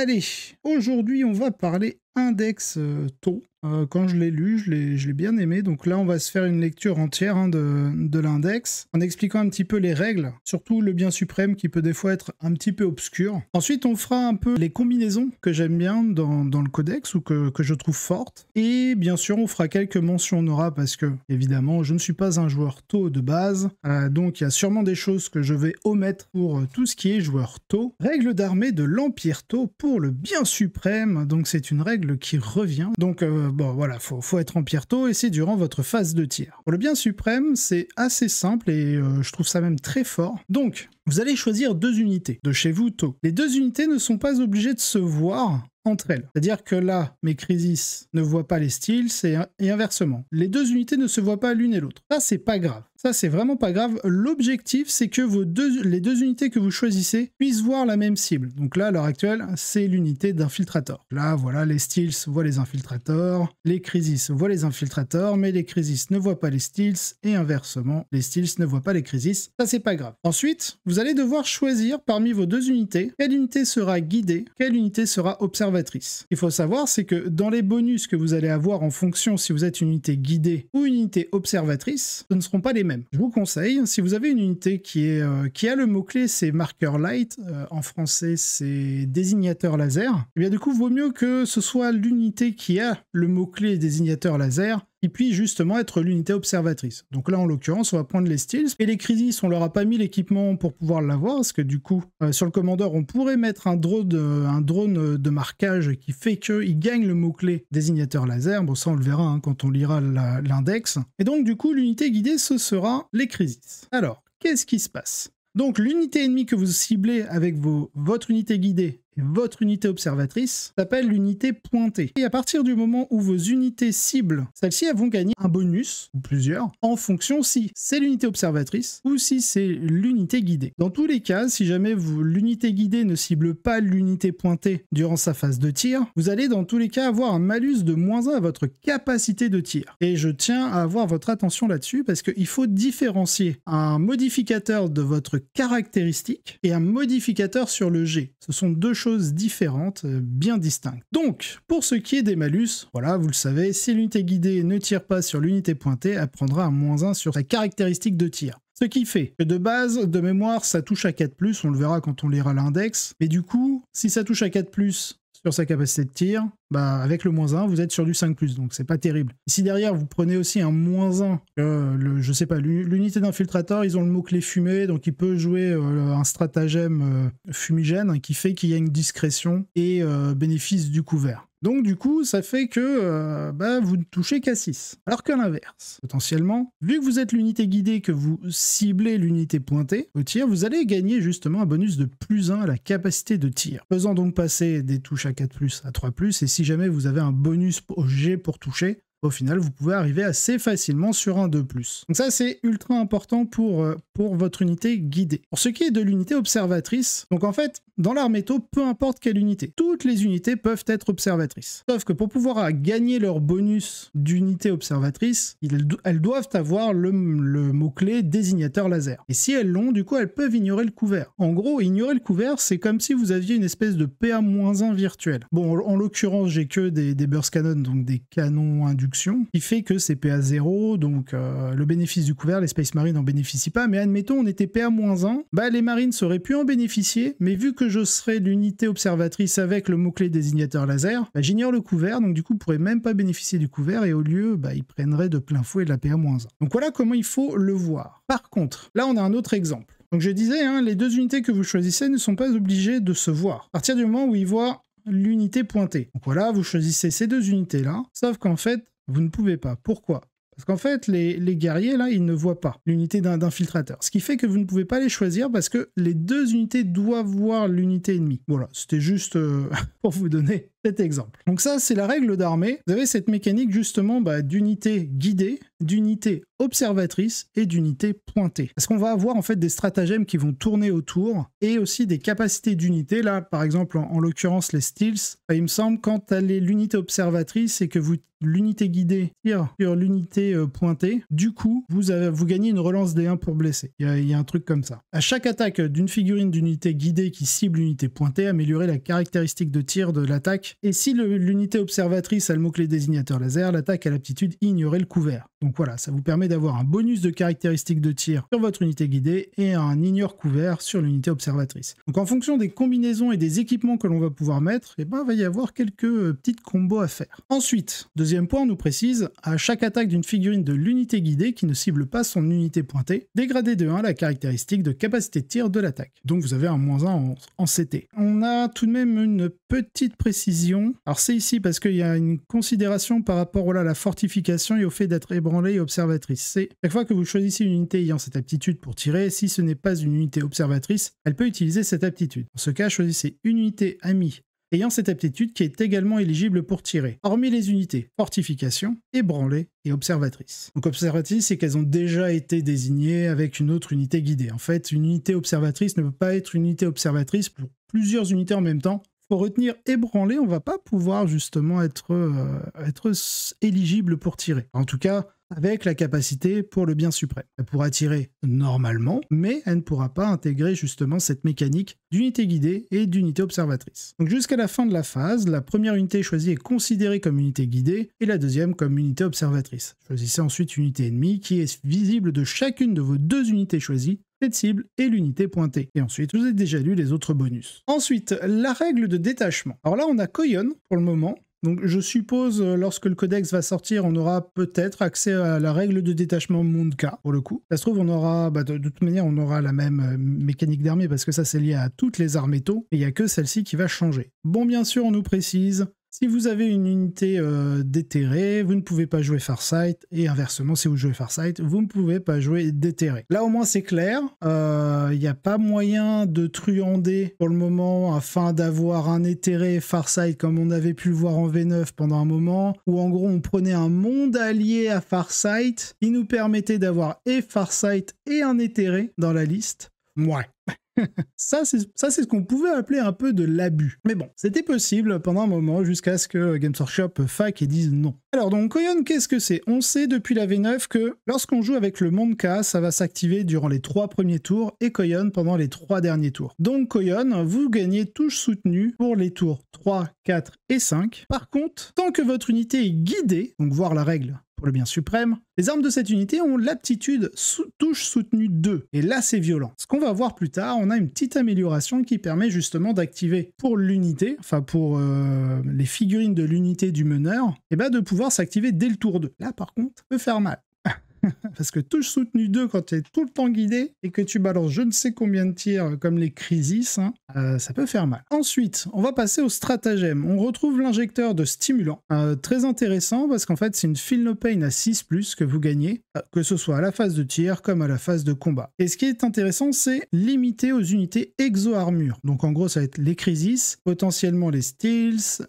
Allez, aujourd'hui on va parler index taux. Quand je l'ai lu, je l'ai bien aimé. Donc là, on va se faire une lecture entière de l'index, en expliquant un petit peu les règles, surtout le bien suprême qui peut des fois être un petit peu obscur. Ensuite, on fera un peu les combinaisons que j'aime bien dans le codex ou que je trouve fortes. Et bien sûr, on fera quelques mentions honorables parce que, évidemment, je ne suis pas un joueur taux de base. Donc, il y a sûrement des choses que je vais omettre pour tout ce qui est joueur taux. Règle d'armée de l'Empire taux pour le bien suprême. Donc, c'est une règle qui revient. Donc, bon, voilà, faut être Empire taux et c'est durant votre phase de tir. Pour le bien suprême, c'est assez simple et je trouve ça même très fort. Donc, vous allez choisir 2 unités de chez vous taux. Les 2 unités ne sont pas obligées de se voir entre elles. C'est-à-dire que là, mes Crisis ne voient pas les styles et inversement. Les 2 unités ne se voient pas l'une et l'autre. Ça, c'est pas grave. Ça, c'est vraiment pas grave. L'objectif, c'est que les 2 unités que vous choisissez puissent voir la même cible. Donc là, à l'heure actuelle, c'est l'unité d'infiltrator. Là, voilà, les styles voient les infiltrators, les Crisis voient les infiltrators, mais les Crisis ne voient pas les styles et inversement, les styles ne voient pas les Crisis. Ça, c'est pas grave. Ensuite, vous allez devoir choisir parmi vos 2 unités quelle unité sera guidée, quelle unité sera observatrice. Il faut savoir, c'est que dans les bonus que vous allez avoir en fonction si vous êtes une unité guidée ou une unité observatrice, ce ne seront pas les mêmes. Je vous conseille, si vous avez une unité qui a le mot-clé, c'est marqueur light, en français c'est désignateur laser, et bien du coup, vaut mieux que ce soit l'unité qui a le mot-clé désignateur laser qui puisse justement être l'unité observatrice. Donc là, en l'occurrence, on va prendre les styles. Et les Crisis, on leur a pas mis l'équipement pour pouvoir l'avoir, parce que du coup, sur le commandeur, on pourrait mettre un drone de marquage qui fait qu'il gagne le mot-clé désignateur laser. Bon, ça, on le verra hein, quand on lira l'index. Et donc, du coup, l'unité guidée, ce sera les Crisis. Alors, qu'est-ce qui se passe ? Donc, l'unité ennemie que vous ciblez avec votre unité guidée et votre unité observatrice s'appelle l'unité pointée. Et à partir du moment où vos unités ciblent, celles-ci elles vont gagner un bonus, ou plusieurs, en fonction si c'est l'unité observatrice ou si c'est l'unité guidée. Dans tous les cas, si jamais l'unité guidée ne cible pas l'unité pointée durant sa phase de tir, vous allez dans tous les cas avoir un malus de -1 à votre capacité de tir. Et je tiens à avoir votre attention là-dessus parce qu'il faut différencier un modificateur de votre caractéristique et un modificateur sur le G. Ce sont 2 choses différentes, bien distinctes. Donc, pour ce qui est des malus, voilà, vous le savez, si l'unité guidée ne tire pas sur l'unité pointée, elle prendra un -1 sur sa caractéristique de tir. Ce qui fait que de base, de mémoire, ça touche à 4+, on le verra quand on lira l'index, mais du coup, si ça touche à 4+, sur sa capacité de tir, bah avec le -1, vous êtes sur du 5+, donc c'est pas terrible. Et si derrière vous prenez aussi un -1, je sais pas, l'unité d'infiltrator, ils ont le mot-clé fumée, donc il peut jouer un stratagème fumigène qui fait qu'il y a une discrétion et bénéfice du couvert. Donc du coup, ça fait que vous ne touchez qu'à 6. Alors qu'à l'inverse, potentiellement, vu que vous êtes l'unité guidée, que vous ciblez l'unité pointée au tir, vous allez gagner justement un bonus de +1 à la capacité de tir, faisant donc passer des touches à 4+, à 3+, et si jamais vous avez un bonus au G pour toucher, au final, vous pouvez arriver assez facilement sur un 2+. Donc ça, c'est ultra important pour votre unité guidée. Pour ce qui est de l'unité observatrice, donc en fait, dans l'armée taux, peu importe quelle unité, toutes les unités peuvent être observatrices. Sauf que pour pouvoir gagner leur bonus d'unité observatrice, elles doivent avoir le mot-clé désignateur laser. Et si elles l'ont, du coup, elles peuvent ignorer le couvert. En gros, ignorer le couvert, c'est comme si vous aviez une espèce de PA-1 virtuel. Bon, en l'occurrence, j'ai que des burst cannon, donc des canons induction, qui fait que c'est PA0, donc le bénéfice du couvert, les Space Marines n'en bénéficient pas, mais admettons on était PA-1, les Marines auraient pu en bénéficier, mais vu que je serais l'unité observatrice avec le mot-clé désignateur laser, j'ignore le couvert, donc du coup, ils pourraient même pas bénéficier du couvert, et au lieu, ils prendraient de plein fouet de la PA-1. Donc voilà comment il faut le voir. Par contre, là on a un autre exemple. Donc je disais, les 2 unités que vous choisissez ne sont pas obligées de se voir. À partir du moment où ils voient l'unité pointée. Donc voilà, vous choisissez ces 2 unités-là, sauf qu'en fait, vous ne pouvez pas. Pourquoi ? Parce qu'en fait, les guerriers, là, ils ne voient pas l'unité d'infiltrateur. Ce qui fait que vous ne pouvez pas les choisir parce que les 2 unités doivent voir l'unité ennemie. Voilà, c'était juste pour vous donner cet exemple. Donc ça, c'est la règle d'armée. Vous avez cette mécanique justement d'unité guidée, d'unité observatrice et d'unité pointée. Parce qu'on va avoir en fait des stratagèmes qui vont tourner autour et aussi des capacités d'unité. Là, par exemple, en l'occurrence, les stealths, il me semble, quand l'unité observatrice et que l'unité guidée tire sur l'unité pointée, du coup, vous gagnez une relance D1 pour blesser. Il y a un truc comme ça. À chaque attaque d'une figurine d'unité guidée qui cible l'unité pointée, améliorez la caractéristique de tir de l'attaque. Et si l'unité observatrice a le mot-clé désignateur laser, l'attaque a l'aptitude ignorer le couvert. Donc voilà, ça vous permet d'avoir un bonus de caractéristique de tir sur votre unité guidée et un ignore couvert sur l'unité observatrice. Donc en fonction des combinaisons et des équipements que l'on va pouvoir mettre, il va y avoir quelques petites combos à faire. Ensuite, deuxième point, on nous précise, à chaque attaque d'une figurine de l'unité guidée qui ne cible pas son unité pointée, dégradez de 1 la caractéristique de capacité de tir de l'attaque. Donc vous avez un -1 en CT. On a tout de même une petite précision. Alors c'est ici parce qu'il y a une considération par rapport à la fortification et au fait d'être ébranlé et observatrice. C'est chaque fois que vous choisissez une unité ayant cette aptitude pour tirer, si ce n'est pas une unité observatrice, elle peut utiliser cette aptitude. Dans ce cas, choisissez une unité amie ayant cette aptitude qui est également éligible pour tirer, hormis les unités fortification, ébranlée et observatrice. Donc observatrice, c'est qu'elles ont déjà été désignées avec une autre unité guidée. En fait, une unité observatrice ne peut pas être une unité observatrice pour plusieurs unités en même temps. Faut retenir ébranlé, on va pas pouvoir justement être éligible pour tirer. En tout cas, avec la capacité pour le bien suprême. Elle pourra tirer normalement, mais elle ne pourra pas intégrer justement cette mécanique d'unité guidée et d'unité observatrice. Donc jusqu'à la fin de la phase, la première unité choisie est considérée comme unité guidée et la deuxième comme unité observatrice. Choisissez ensuite une unité ennemie qui est visible de chacune de vos deux unités choisies, cette cible et l'unité pointée. Et ensuite, vous avez déjà lu les autres bonus. Ensuite, la règle de détachement. Alors là, on a Koyon pour le moment. Donc je suppose, lorsque le codex va sortir, on aura peut-être accès à la règle de détachement Mundka, pour le coup. Ça se trouve, on aura, de toute manière, on aura la même mécanique d'armée, parce que ça, c'est lié à toutes les armées taux, et il n'y a que celle-ci qui va changer. Bon, bien sûr, on nous précise, si vous avez une unité déterrée, vous ne pouvez pas jouer Farsight, et inversement, si vous jouez Farsight, vous ne pouvez pas jouer déterré. Là, au moins, c'est clair. Il n'y a pas moyen de truander pour le moment afin d'avoir un éthéré Farsight comme on avait pu le voir en V9 pendant un moment, où en gros, on prenait un monde allié à Farsight, qui nous permettait d'avoir et Farsight et un éthéré dans la liste. Ouais. Ça, c'est ce qu'on pouvait appeler un peu de l'abus. Mais bon, c'était possible pendant un moment jusqu'à ce que Games Workshop fac et dise non. Alors donc, Koyon, qu'est-ce que c'est? On sait depuis la V9 que lorsqu'on joue avec le Mundka, ça va s'activer durant les 3 premiers tours et Koyon pendant les 3 derniers tours. Donc Koyon, vous gagnez touche soutenue pour les tours 3, 4 et 5. Par contre, tant que votre unité est guidée, donc voir la règle pour le bien suprême, les armes de cette unité ont l'aptitude touche soutenue 2. Et là, c'est violent. Ce qu'on va voir plus tard, on a une petite amélioration qui permet justement d'activer pour l'unité, enfin pour les figurines de l'unité du meneur, et de pouvoir s'activer dès le tour 2. Là, par contre, ça peut faire mal. Parce que touche soutenue 2 quand tu es tout le temps guidé et que tu balances je ne sais combien de tirs comme les Crisis, ça peut faire mal. Ensuite, on va passer au stratagème. On retrouve l'injecteur de stimulant. Très intéressant parce qu'en fait, c'est une Feel No Pain à 6+, que vous gagnez, que ce soit à la phase de tir comme à la phase de combat. Et ce qui est intéressant, c'est limité aux unités exo-armure. Donc en gros, ça va être les Crisis, potentiellement les Steels,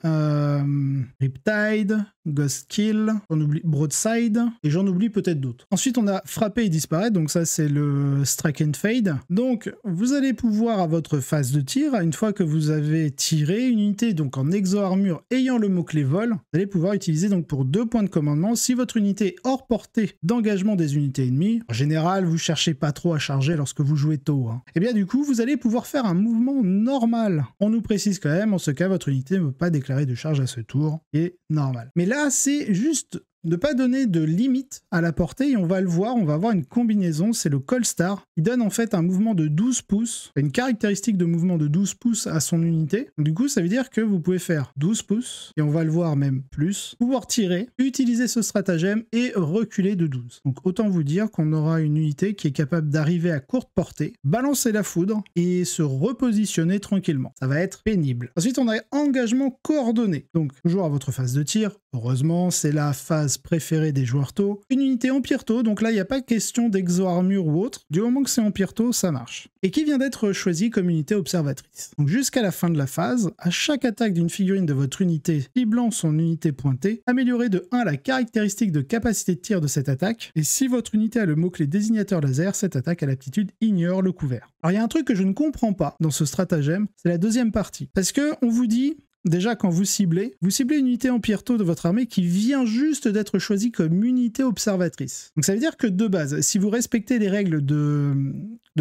Riptide, Ghost Kill, j'en oublie Broadside, et j'en oublie peut-être d'autres. Ensuite, on a frapper et disparaître, donc ça c'est le Strike and Fade. Donc, vous allez pouvoir à votre phase de tir, une fois que vous avez tiré une unité donc en exo-armure ayant le mot-clé vol, vous allez pouvoir utiliser donc pour 2 points de commandement si votre unité est hors portée d'engagement des unités ennemies. En général, vous cherchez pas trop à charger lorsque vous jouez tôt. Et bien du coup, vous allez pouvoir faire un mouvement normal. On nous précise quand même, en ce cas, votre unité ne peut pas déclarer de charge à ce tour, et normal. Mais là, c'est juste ne pas donner de limite à la portée, et on va le voir, on va avoir une combinaison, c'est le Call Star. Il donne en fait un mouvement de 12 pouces, une caractéristique de mouvement de 12 pouces à son unité. Du coup, ça veut dire que vous pouvez faire 12 pouces, et on va le voir même plus, pouvoir tirer, utiliser ce stratagème et reculer de 12. Donc autant vous dire qu'on aura une unité qui est capable d'arriver à courte portée, balancer la foudre et se repositionner tranquillement. Ça va être pénible. Ensuite, on a engagement coordonné. Donc toujours à votre phase de tir, Heureusement, c'est la phase préférée des joueurs taux. Une unité Empire taux, donc là, il n'y a pas question d'exo-armure ou autre. Du moment que c'est Empire taux, ça marche. Et qui vient d'être choisi comme unité observatrice. Donc jusqu'à la fin de la phase, à chaque attaque d'une figurine de votre unité ciblant son unité pointée, améliorez de 1 la caractéristique de capacité de tir de cette attaque. Et si votre unité a le mot-clé désignateur laser, cette attaque à l'aptitude ignore le couvert. Alors il y a un truc que je ne comprends pas dans ce stratagème, c'est la deuxième partie. Parce que on vous dit... Déjà, quand vous ciblez une unité Empire taux de votre armée qui vient juste d'être choisie comme unité observatrice. Donc ça veut dire que de base, si vous respectez les règles de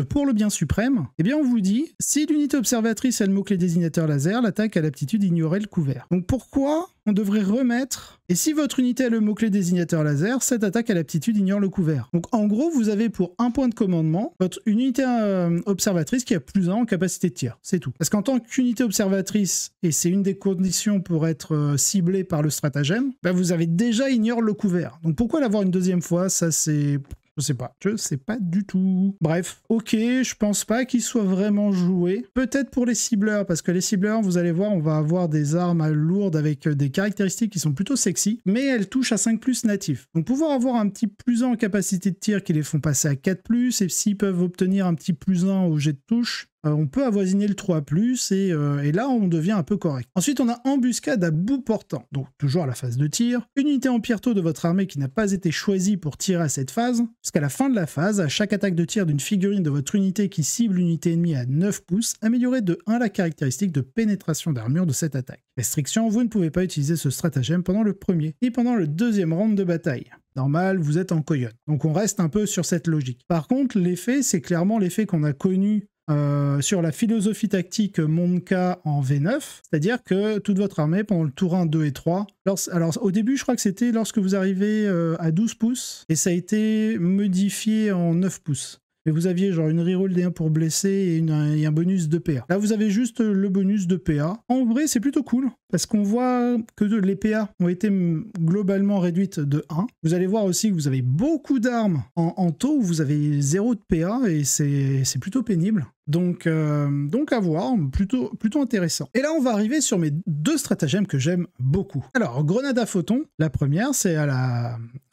pour le bien suprême, eh bien on vous dit, si l'unité observatrice a le mot-clé désignateur laser, l'attaque à l'aptitude ignorait le couvert. Donc pourquoi on devrait remettre... Et si votre unité a le mot-clé désignateur laser, cette attaque à l'aptitude ignore le couvert. Donc en gros, vous avez pour un point de commandement une unité observatrice qui a +1 en capacité de tir. C'est tout. Parce qu'en tant qu'unité observatrice, et c'est une des conditions pour être ciblée par le stratagème, bah vous avez déjà ignore le couvert. Donc pourquoi l'avoir une deuxième fois? Ça c'est... Je sais pas du tout. Bref, ok, je pense pas qu'il soit vraiment joué. Peut-être pour les cibleurs, parce que les cibleurs, vous allez voir, on va avoir des armes lourdes avec des caractéristiques qui sont plutôt sexy, mais elles touchent à 5+ natif. Donc pouvoir avoir un petit +1 en capacité de tir qui les font passer à 4+, et s'ils peuvent obtenir un petit +1 au jet de touche, on peut avoisiner le 3+, et là on devient un peu correct. Ensuite on a embuscade à bout portant, donc toujours à la phase de tir. Une unité Empire taux de votre armée qui n'a pas été choisie pour tirer à cette phase, jusqu'à la fin de la phase, à chaque attaque de tir d'une figurine de votre unité qui cible l'unité ennemie à 9 pouces, améliorez de 1 la caractéristique de pénétration d'armure de cette attaque. Restriction, vous ne pouvez pas utiliser ce stratagème pendant le premier, ni pendant le deuxième round de bataille. Normal, vous êtes en coyote. Donc on reste un peu sur cette logique. Par contre, l'effet, c'est clairement l'effet qu'on a connu sur la philosophie tactique Monka en V9, c'est-à-dire que toute votre armée, pendant le tour 1, 2 et 3, alors au début je crois que c'était lorsque vous arrivez à 12 pouces, et ça a été modifié en 9 pouces. Mais vous aviez genre une reroll D1 pour blesser et un bonus de PA. Là, vous avez juste le bonus de PA. En vrai, c'est plutôt cool, parce qu'on voit que les PA ont été globalement réduites de 1. Vous allez voir aussi que vous avez beaucoup d'armes en taux où vous avez 0 de PA, et c'est plutôt pénible. Donc à voir, plutôt intéressant. Et là, on va arriver sur mes deux stratagèmes que j'aime beaucoup. Alors, grenade à photon, la première, c'est à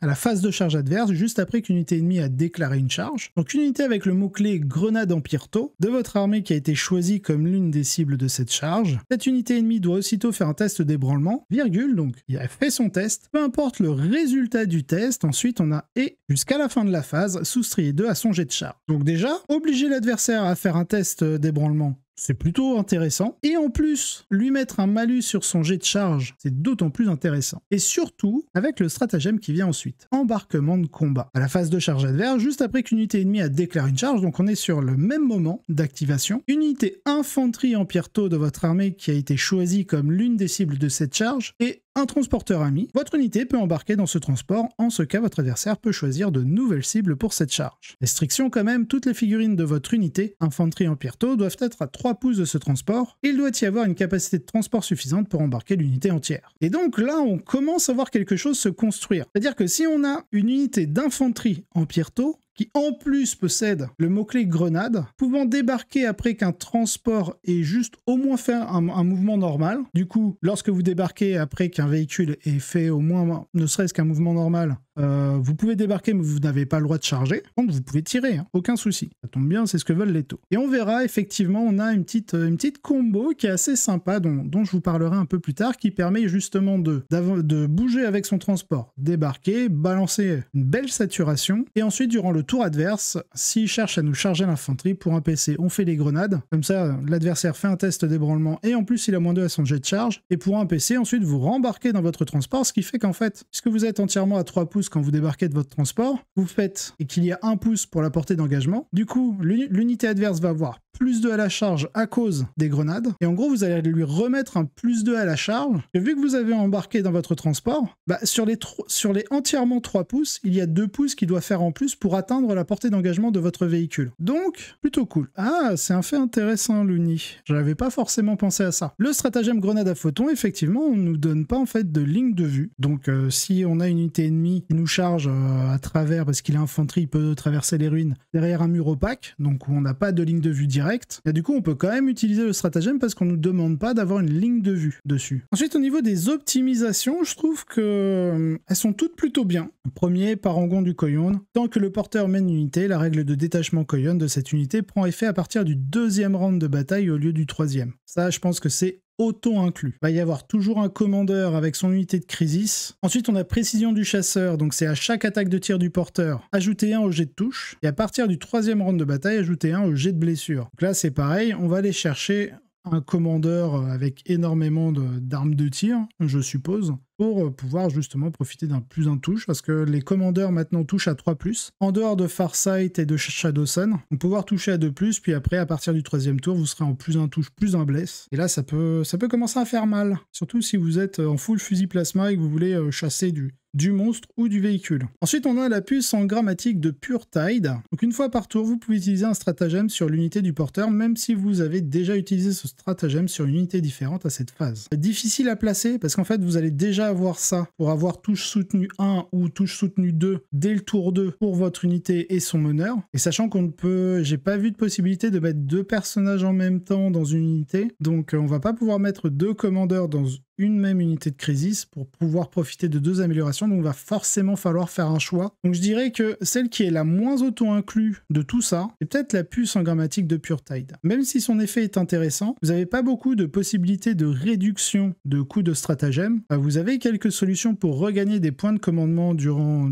la phase de charge adverse, juste après qu'une unité ennemie a déclaré une charge. Donc, une unité avec le mot-clé grenade Empire taux de votre armée qui a été choisie comme l'une des cibles de cette charge. Cette unité ennemie doit aussitôt faire un test d'ébranlement, virgule, donc il a fait son test. Peu importe le résultat du test, ensuite on a et jusqu'à la fin de la phase, soustrayez 2 à son jet de charge. Donc déjà, obliger l'adversaire à faire un test d'ébranlement, c'est plutôt intéressant. Et en plus, lui mettre un malus sur son jet de charge, c'est d'autant plus intéressant. Et surtout, avec le stratagème qui vient ensuite. Embarquement de combat. À la phase de charge adverse, juste après qu'une unité ennemie a déclaré une charge, donc on est sur le même moment d'activation. Une unité infanterie Empire taux de votre armée qui a été choisie comme l'une des cibles de cette charge, et un transporteur ami, votre unité peut embarquer dans ce transport, en ce cas votre adversaire peut choisir de nouvelles cibles pour cette charge. Restriction quand même, toutes les figurines de votre unité, infanterie Empire taux, doivent être à 3 pouces de ce transport, il doit y avoir une capacité de transport suffisante pour embarquer l'unité entière. Et donc là, on commence à voir quelque chose se construire. C'est-à-dire que si on a une unité d'infanterie Empire taux, qui en plus possède le mot-clé grenade, pouvant débarquer après qu'un transport ait juste au moins fait un mouvement normal. Du coup, lorsque vous débarquez après qu'un véhicule ait fait au moins ne serait-ce qu'un mouvement normal, vous pouvez débarquer mais vous n'avez pas le droit de charger. Donc vous pouvez tirer, hein, aucun souci. Ça tombe bien, c'est ce que veulent les taux. Et on verra effectivement, on a une petite combo qui est assez sympa, dont je vous parlerai un peu plus tard, qui permet justement de bouger avec son transport, débarquer, balancer une belle saturation, et ensuite durant le tour adverse, s'il cherche à nous charger l'infanterie, pour un PC, on fait les grenades, comme ça l'adversaire fait un test d'ébranlement, et en plus il a -2 à son jet de charge, et pour un PC, ensuite vous rembarquez dans votre transport, ce qui fait qu'en fait, puisque vous êtes entièrement à 3 pouces quand vous débarquez de votre transport, vous faites, et qu'il y a 1 pouce pour la portée d'engagement, du coup l'unité adverse va avoir +2 à la charge à cause des grenades, et en gros vous allez lui remettre un +2 à la charge, et vu que vous avez embarqué dans votre transport, bah, sur les entièrement 3 pouces, il y a 2 pouces qu'il doit faire en plus pour atteindre la portée d'engagement de votre véhicule. Donc, plutôt cool. Ah, c'est un fait intéressant, Looney. Je n'avais pas forcément pensé à ça. Le stratagème grenade à photon, effectivement, on ne nous donne pas en fait de ligne de vue. Donc, si on a une unité ennemie qui nous charge à travers, parce qu'il est infanterie, il peut traverser les ruines derrière un mur opaque, donc où on n'a pas de ligne de vue directe, direct. Et du coup, on peut quand même utiliser le stratagème parce qu'on ne nous demande pas d'avoir une ligne de vue dessus. Ensuite, au niveau des optimisations, je trouve que elles sont toutes plutôt bien. Premier, parangon du Koyon. Tant que le porteur mène une unité, la règle de détachement Koyon de cette unité prend effet à partir du 2e round de bataille au lieu du 3e. Ça, je pense que c'est auto-inclus. Il va y avoir toujours un commandeur avec son unité de crisis. Ensuite, on a précision du chasseur, donc c'est à chaque attaque de tir du porteur, ajouter 1 au jet de touche, et à partir du 3e round de bataille, ajouter 1 au jet de blessure. Donc là, c'est pareil, on va aller chercher un commandeur avec énormément d'armes de tir, je suppose, pour pouvoir justement profiter d'un plus 1 touche, parce que les commandeurs maintenant touchent à 3+, en dehors de Farsight et de Shadowsun, on pouvoir toucher à 2+, puis après, à partir du 3e tour, vous serez en plus 1 touche, plus 1 bless, et là, ça peut commencer à faire mal, surtout si vous êtes en full fusil plasma et que vous voulez chasser du monstre ou du véhicule. Ensuite, on a la puce en grammatique de Pure Tide. Donc une fois par tour, vous pouvez utiliser un stratagème sur l'unité du porteur, même si vous avez déjà utilisé ce stratagème sur une unité différente à cette phase. C'est difficile à placer, parce qu'en fait, vous allez déjà avoir ça pour avoir touche soutenue 1 ou touche soutenue 2 dès le tour 2 pour votre unité et son meneur. Et sachant qu'on ne peut... J'ai pas vu de possibilité de mettre 2 personnages en même temps dans une unité, donc on va pas pouvoir mettre 2 commandeurs dans une même unité de crisis pour pouvoir profiter de 2 améliorations, donc il va forcément falloir faire un choix. Donc je dirais que celle qui est la moins auto-inclus de tout ça, c'est peut-être la puce en grammatique de Pure Tide. Même si son effet est intéressant, vous n'avez pas beaucoup de possibilités de réduction de coûts de stratagème. Vous avez quelques solutions pour regagner des points de commandement durant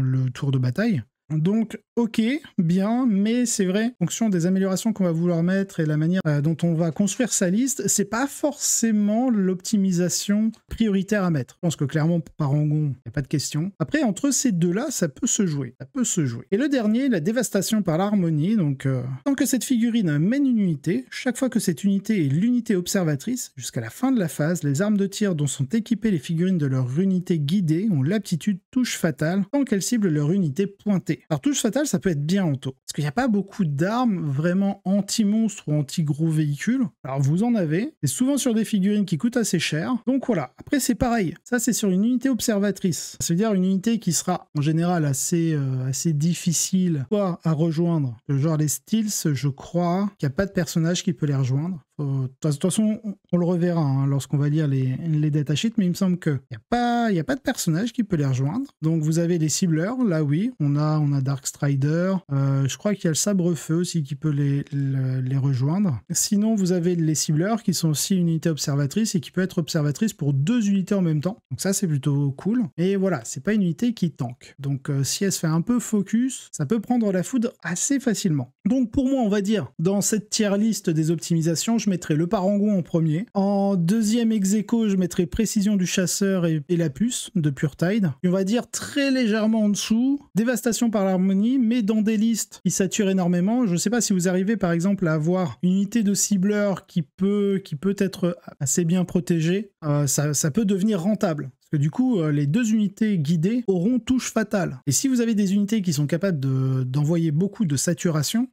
le tour de bataille. Donc, ok, bien, mais c'est vrai, en fonction des améliorations qu'on va vouloir mettre et la manière dont on va construire sa liste, c'est pas forcément l'optimisation prioritaire à mettre. Je pense que clairement, parangon, il n'y a pas de question. Après, entre ces deux-là, ça peut se jouer. Et le dernier, la dévastation par l'harmonie. Donc, tant que cette figurine mène une unité, chaque fois que cette unité est l'unité observatrice, jusqu'à la fin de la phase, les armes de tir dont sont équipées les figurines de leur unité guidée ont l'aptitude touche fatale tant qu'elles ciblent leur unité pointée. Alors touche fatale, ça peut être bien en taux, parce qu'il n'y a pas beaucoup d'armes vraiment anti-monstres ou anti-gros véhicules. Alors vous en avez, c'est souvent sur des figurines qui coûtent assez cher. Donc voilà, après c'est pareil, ça c'est sur une unité observatrice. Ça veut dire une unité qui sera en général assez difficile soit à rejoindre. Genre les Steels, je crois qu'il n'y a pas de personnage qui peut les rejoindre. De toute façon, on le reverra hein, lorsqu'on va lire les datasheets, mais il me semble qu'il n'y a pas de personnage qui peut les rejoindre. Donc vous avez les cibleurs, là oui, on a Darkstrider, je crois qu'il y a le sabre-feu aussi qui peut les rejoindre. Sinon, vous avez les cibleurs qui sont aussi une unité observatrice et qui peut être observatrice pour 2 unités en même temps. Donc ça, c'est plutôt cool. Et voilà, c'est pas une unité qui tank. Donc si elle se fait un peu focus, ça peut prendre la foudre assez facilement. Donc pour moi, on va dire, dans cette tier list des optimisations, je mettrai le parangon en premier. En deuxième ex-aequo, je mettrai précision du chasseur et la puce de Pure Tide. Et on va dire très légèrement en dessous, dévastation par l'harmonie, mais dans des listes qui saturent énormément. Je ne sais pas si vous arrivez par exemple à avoir une unité de cibleur qui peut être assez bien protégée. Ça peut devenir rentable. Parce que du coup, les 2 unités guidées auront touche fatale. Et si vous avez des unités qui sont capables d'envoyer beaucoup de saturation,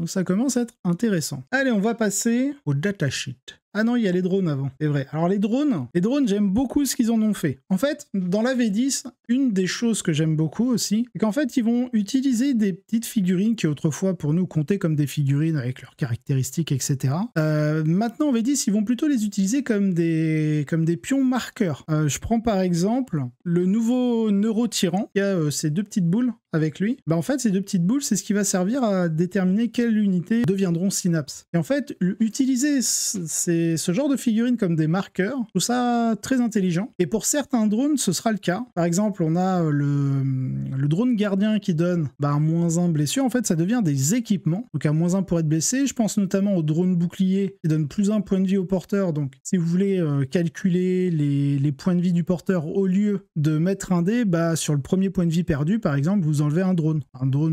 ça commence à être intéressant. Allez, on va passer au datasheet. Ah non, il y a les drones avant, c'est vrai. Alors les drones, j'aime beaucoup ce qu'ils en ont fait. En fait, dans la V10, une des choses que j'aime beaucoup aussi, c'est qu'en fait, ils vont utiliser des petites figurines qui autrefois, pour nous, comptaient comme des figurines avec leurs caractéristiques, etc. Maintenant, en V10, ils vont plutôt les utiliser comme des pions marqueurs. Je prends par exemple le nouveau Neurotyran, qui a ces 2 petites boules avec lui. En fait, ces 2 petites boules, c'est ce qui va servir à déterminer quelles unités deviendront synapses. Et en fait, utiliser ce genre de figurines comme des marqueurs, je trouve ça très intelligent. Et pour certains drones, ce sera le cas. Par exemple, on a le drone gardien qui donne un -1 blessure. En fait, ça devient des équipements. Donc un -1 pour être blessé. Je pense notamment au drone bouclier qui donne +1 point de vie au porteur. Donc si vous voulez calculer les points de vie du porteur, au lieu de mettre un dé, sur le premier point de vie perdu, par exemple, vous enlevez un drone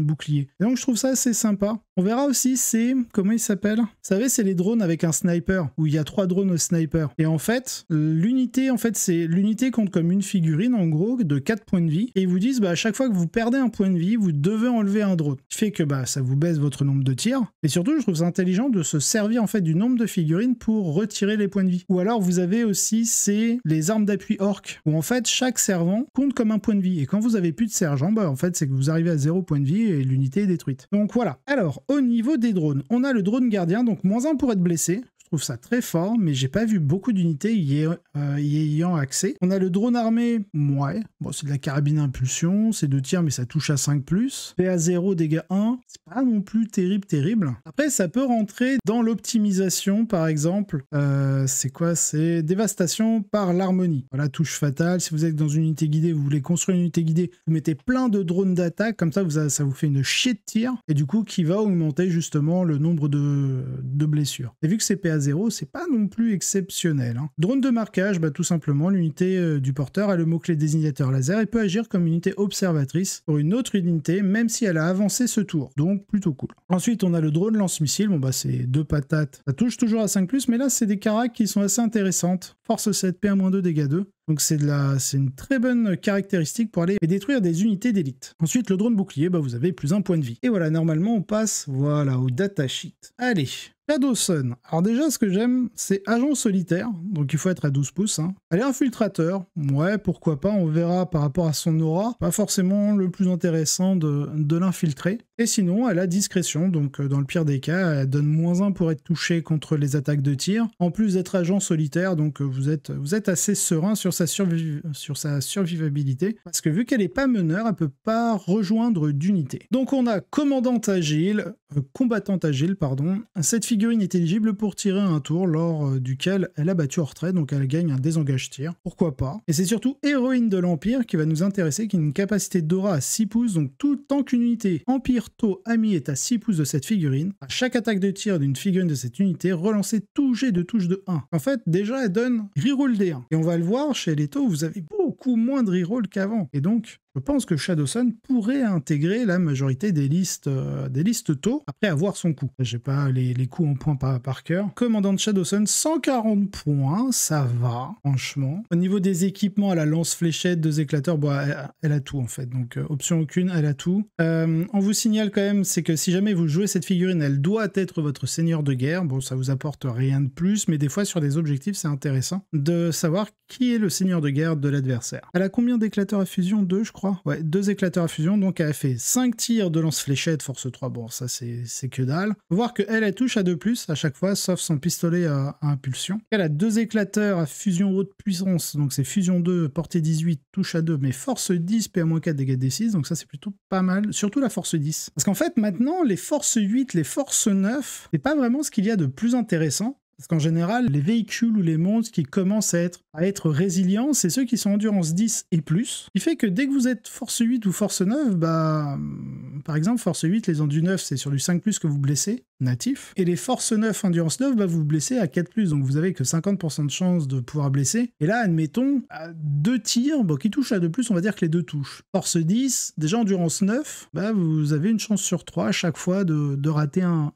bouclier. Et donc je trouve ça assez sympa. On verra aussi, comment il s'appelle ? Vous savez, c'est les drones avec un sniper, où il y a 3 drones au sniper. Et en fait, l'unité compte comme une figurine, en gros, de 4 points de vie. Et ils vous disent, à chaque fois que vous perdez un point de vie, vous devez enlever un drone. Ce qui fait que ça vous baisse votre nombre de tirs. Et surtout, je trouve ça intelligent de se servir en fait du nombre de figurines pour retirer les points de vie. Ou alors, vous avez aussi, les armes d'appui orc, où en fait, chaque servant compte comme un point de vie. Et quand vous avez plus de sergent, en fait, c'est que vous arrivez à 0 point de vie et l'unité est détruite. Donc voilà. Alors, Alors, au niveau des drones, on a le drone gardien, donc -1 pour être blessé. Je trouve ça très fort, mais j'ai pas vu beaucoup d'unités y ayant accès. On a le drone armé, ouais, bon, c'est de la carabine impulsion, c'est 2 tirs, mais ça touche à 5+. PA 0, dégâts 1, c'est pas non plus terrible. Après, ça peut rentrer dans l'optimisation, par exemple. C'est quoi? C'est dévastation par l'harmonie. Voilà, touche fatale. Si vous êtes dans une unité guidée, vous voulez construire une unité guidée, vous mettez plein de drones d'attaque, comme ça, ça vous fait une chier de tir, et du coup, qui va augmenter justement le nombre de blessures. Et vu que c'est PA 0, c'est pas non plus exceptionnel. Hein. Drone de marquage, bah, tout simplement, l'unité du porteur a le mot-clé désignateur laser et peut agir comme unité observatrice pour une autre unité, même si elle a avancé ce tour. Donc, plutôt cool. Ensuite, on a le drone lance-missile. Bon, bah, c'est 2 patates. Ça touche toujours à 5+, mais là, c'est des caracs qui sont assez intéressantes. Force 7, PA-2, dégâts 2. Donc c'est une très bonne caractéristique pour aller détruire des unités d'élite. Ensuite, le drone bouclier, bah, vous avez plus 1 point de vie. Et voilà, normalement, on passe au datasheet. Allez, Shadowsun. Alors déjà, ce que j'aime, c'est agent solitaire, donc il faut être à 12 pouces. Hein. Elle est infiltrateur, ouais, pourquoi pas, on verra par rapport à son aura. Pas forcément le plus intéressant de l'infiltrer. Et sinon, elle a discrétion, donc dans le pire des cas, elle donne -1 pour être touché contre les attaques de tir. En plus d'être agent solitaire, donc vous êtes assez serein sur sa survivabilité, parce que vu qu'elle n'est pas meneur, elle peut pas rejoindre d'unité. Donc on a combattante agile, pardon. Cette figurine est éligible pour tirer un tour lors duquel elle a battu hors retrait, donc elle gagne un désengage tir. Pourquoi pas. Et c'est surtout héroïne de l'Empire qui va nous intéresser, qui a une capacité d'aura à 6 pouces, donc tout tant qu'une unité Empire taux ami est à 6 pouces de cette figurine, à chaque attaque de tir d'une figurine de cette unité, relancez tout jet de touche de 1. En fait, déjà, elle donne reroll D1. Et on va le voir, chez les taux, vous avez beaucoup moins de reroll qu'avant. Et donc, je pense que Shadowsun pourrait intégrer la majorité des listes taux, après avoir son coup. J'ai pas les coups en points par cœur. Commandant de Shadowsun, 140 points, ça va, franchement. Au niveau des équipements, elle a lance-fléchette, 2 éclateurs, bon, elle a tout en fait, donc option aucune, elle a tout. On vous signale quand même, c'est que si jamais vous jouez cette figurine, elle doit être votre seigneur de guerre. Bon, ça vous apporte rien de plus, mais des fois sur des objectifs, c'est intéressant de savoir qui est le seigneur de guerre de l'adversaire. Elle a combien d'éclateurs à fusion? 2, je crois. Ouais, 2 éclateurs à fusion, donc elle a fait 5 tirs de lance-fléchette, force 3, bon, ça c'est que dalle. Voir qu'elle touche à 2+, à chaque fois, sauf son pistolet à impulsion. Elle a 2 éclateurs à fusion haute puissance, donc c'est fusion 2, portée 18, touche à 2, mais force 10, PA-4, dégâts D6, donc ça c'est plutôt pas mal, surtout la force 10. Parce qu'en fait, maintenant, les forces 8, les forces 9, c'est pas vraiment ce qu'il y a de plus intéressant. Parce qu'en général, les véhicules ou les monstres qui commencent à être résilients, c'est ceux qui sont endurance 10 et plus. Ce qui fait que dès que vous êtes force 8 ou force 9, bah, par exemple, force 8, les endus 9, c'est sur du 5+, que vous blessez, natif. Et les force 9, endurance 9, bah, vous vous blessez à 4+, donc vous avez que 50% de chance de pouvoir blesser. Et là, admettons, à 2 tirs, bon, qui touchent à 2+, on va dire que les 2 touchent. Force 10, déjà endurance 9, bah, vous avez une chance sur 3 à chaque fois de rater un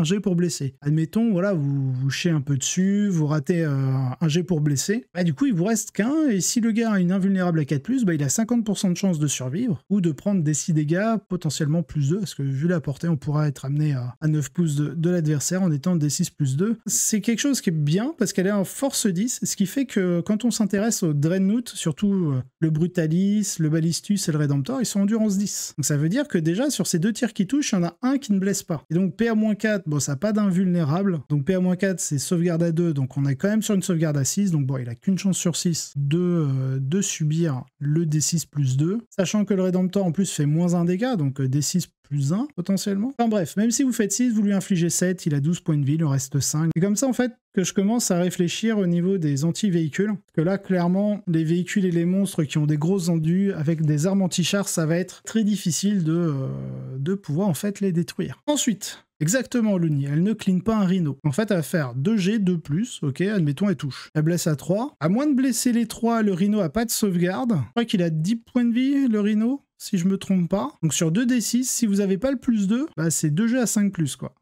jet pour blesser. Admettons, voilà, vous chiez un peu dessus, vous ratez un jet pour blesser, bah, du coup il vous reste qu'un, et si le gars a une invulnérable à 4+, bah, il a 50% de chance de survivre, ou de prendre des 6 dégâts, potentiellement +2, parce que vu la portée, on pourra être amené à 9 pouces de l'adversaire en étant D6 +2. C'est quelque chose qui est bien, parce qu'elle est en force 10, ce qui fait que quand on s'intéresse au Dreadnought, surtout le Brutalis, le Ballistus et le Redemptor, ils sont endurance 10. Donc ça veut dire que déjà, sur ces 2 tirs qui touchent, il y en a un qui ne blesse pas. Et donc PA-4, bon, ça n'a pas d'invulnérable, donc PA-4, c'est sauvegarde à 2, donc on est quand même sur une sauvegarde à 6, donc bon, il a qu'une chance sur 6 de subir le D6 +2, sachant que le Redemptor en plus fait -1 dégâts, donc D6 +1 potentiellement. Enfin bref, même si vous faites 6, vous lui infligez 7, il a 12 points de vie, il en reste 5. C'est comme ça en fait que je commence à réfléchir au niveau des anti-véhicules, parce que là clairement, les véhicules et les monstres qui ont des grosses endus avec des armes anti-chars, ça va être très difficile de pouvoir en fait les détruire. Ensuite, exactement, Luni, elle ne clean pas un rhino. En fait, elle va faire 2 G, 2+, ok, admettons, elle touche. Elle blesse à 3. À moins de blesser les 3, le rhino a pas de sauvegarde. Je crois qu'il a 10 points de vie, le rhino, si je me trompe pas. Donc sur 2d6, si vous avez pas le +2, bah c'est 2 G à 5+, quoi.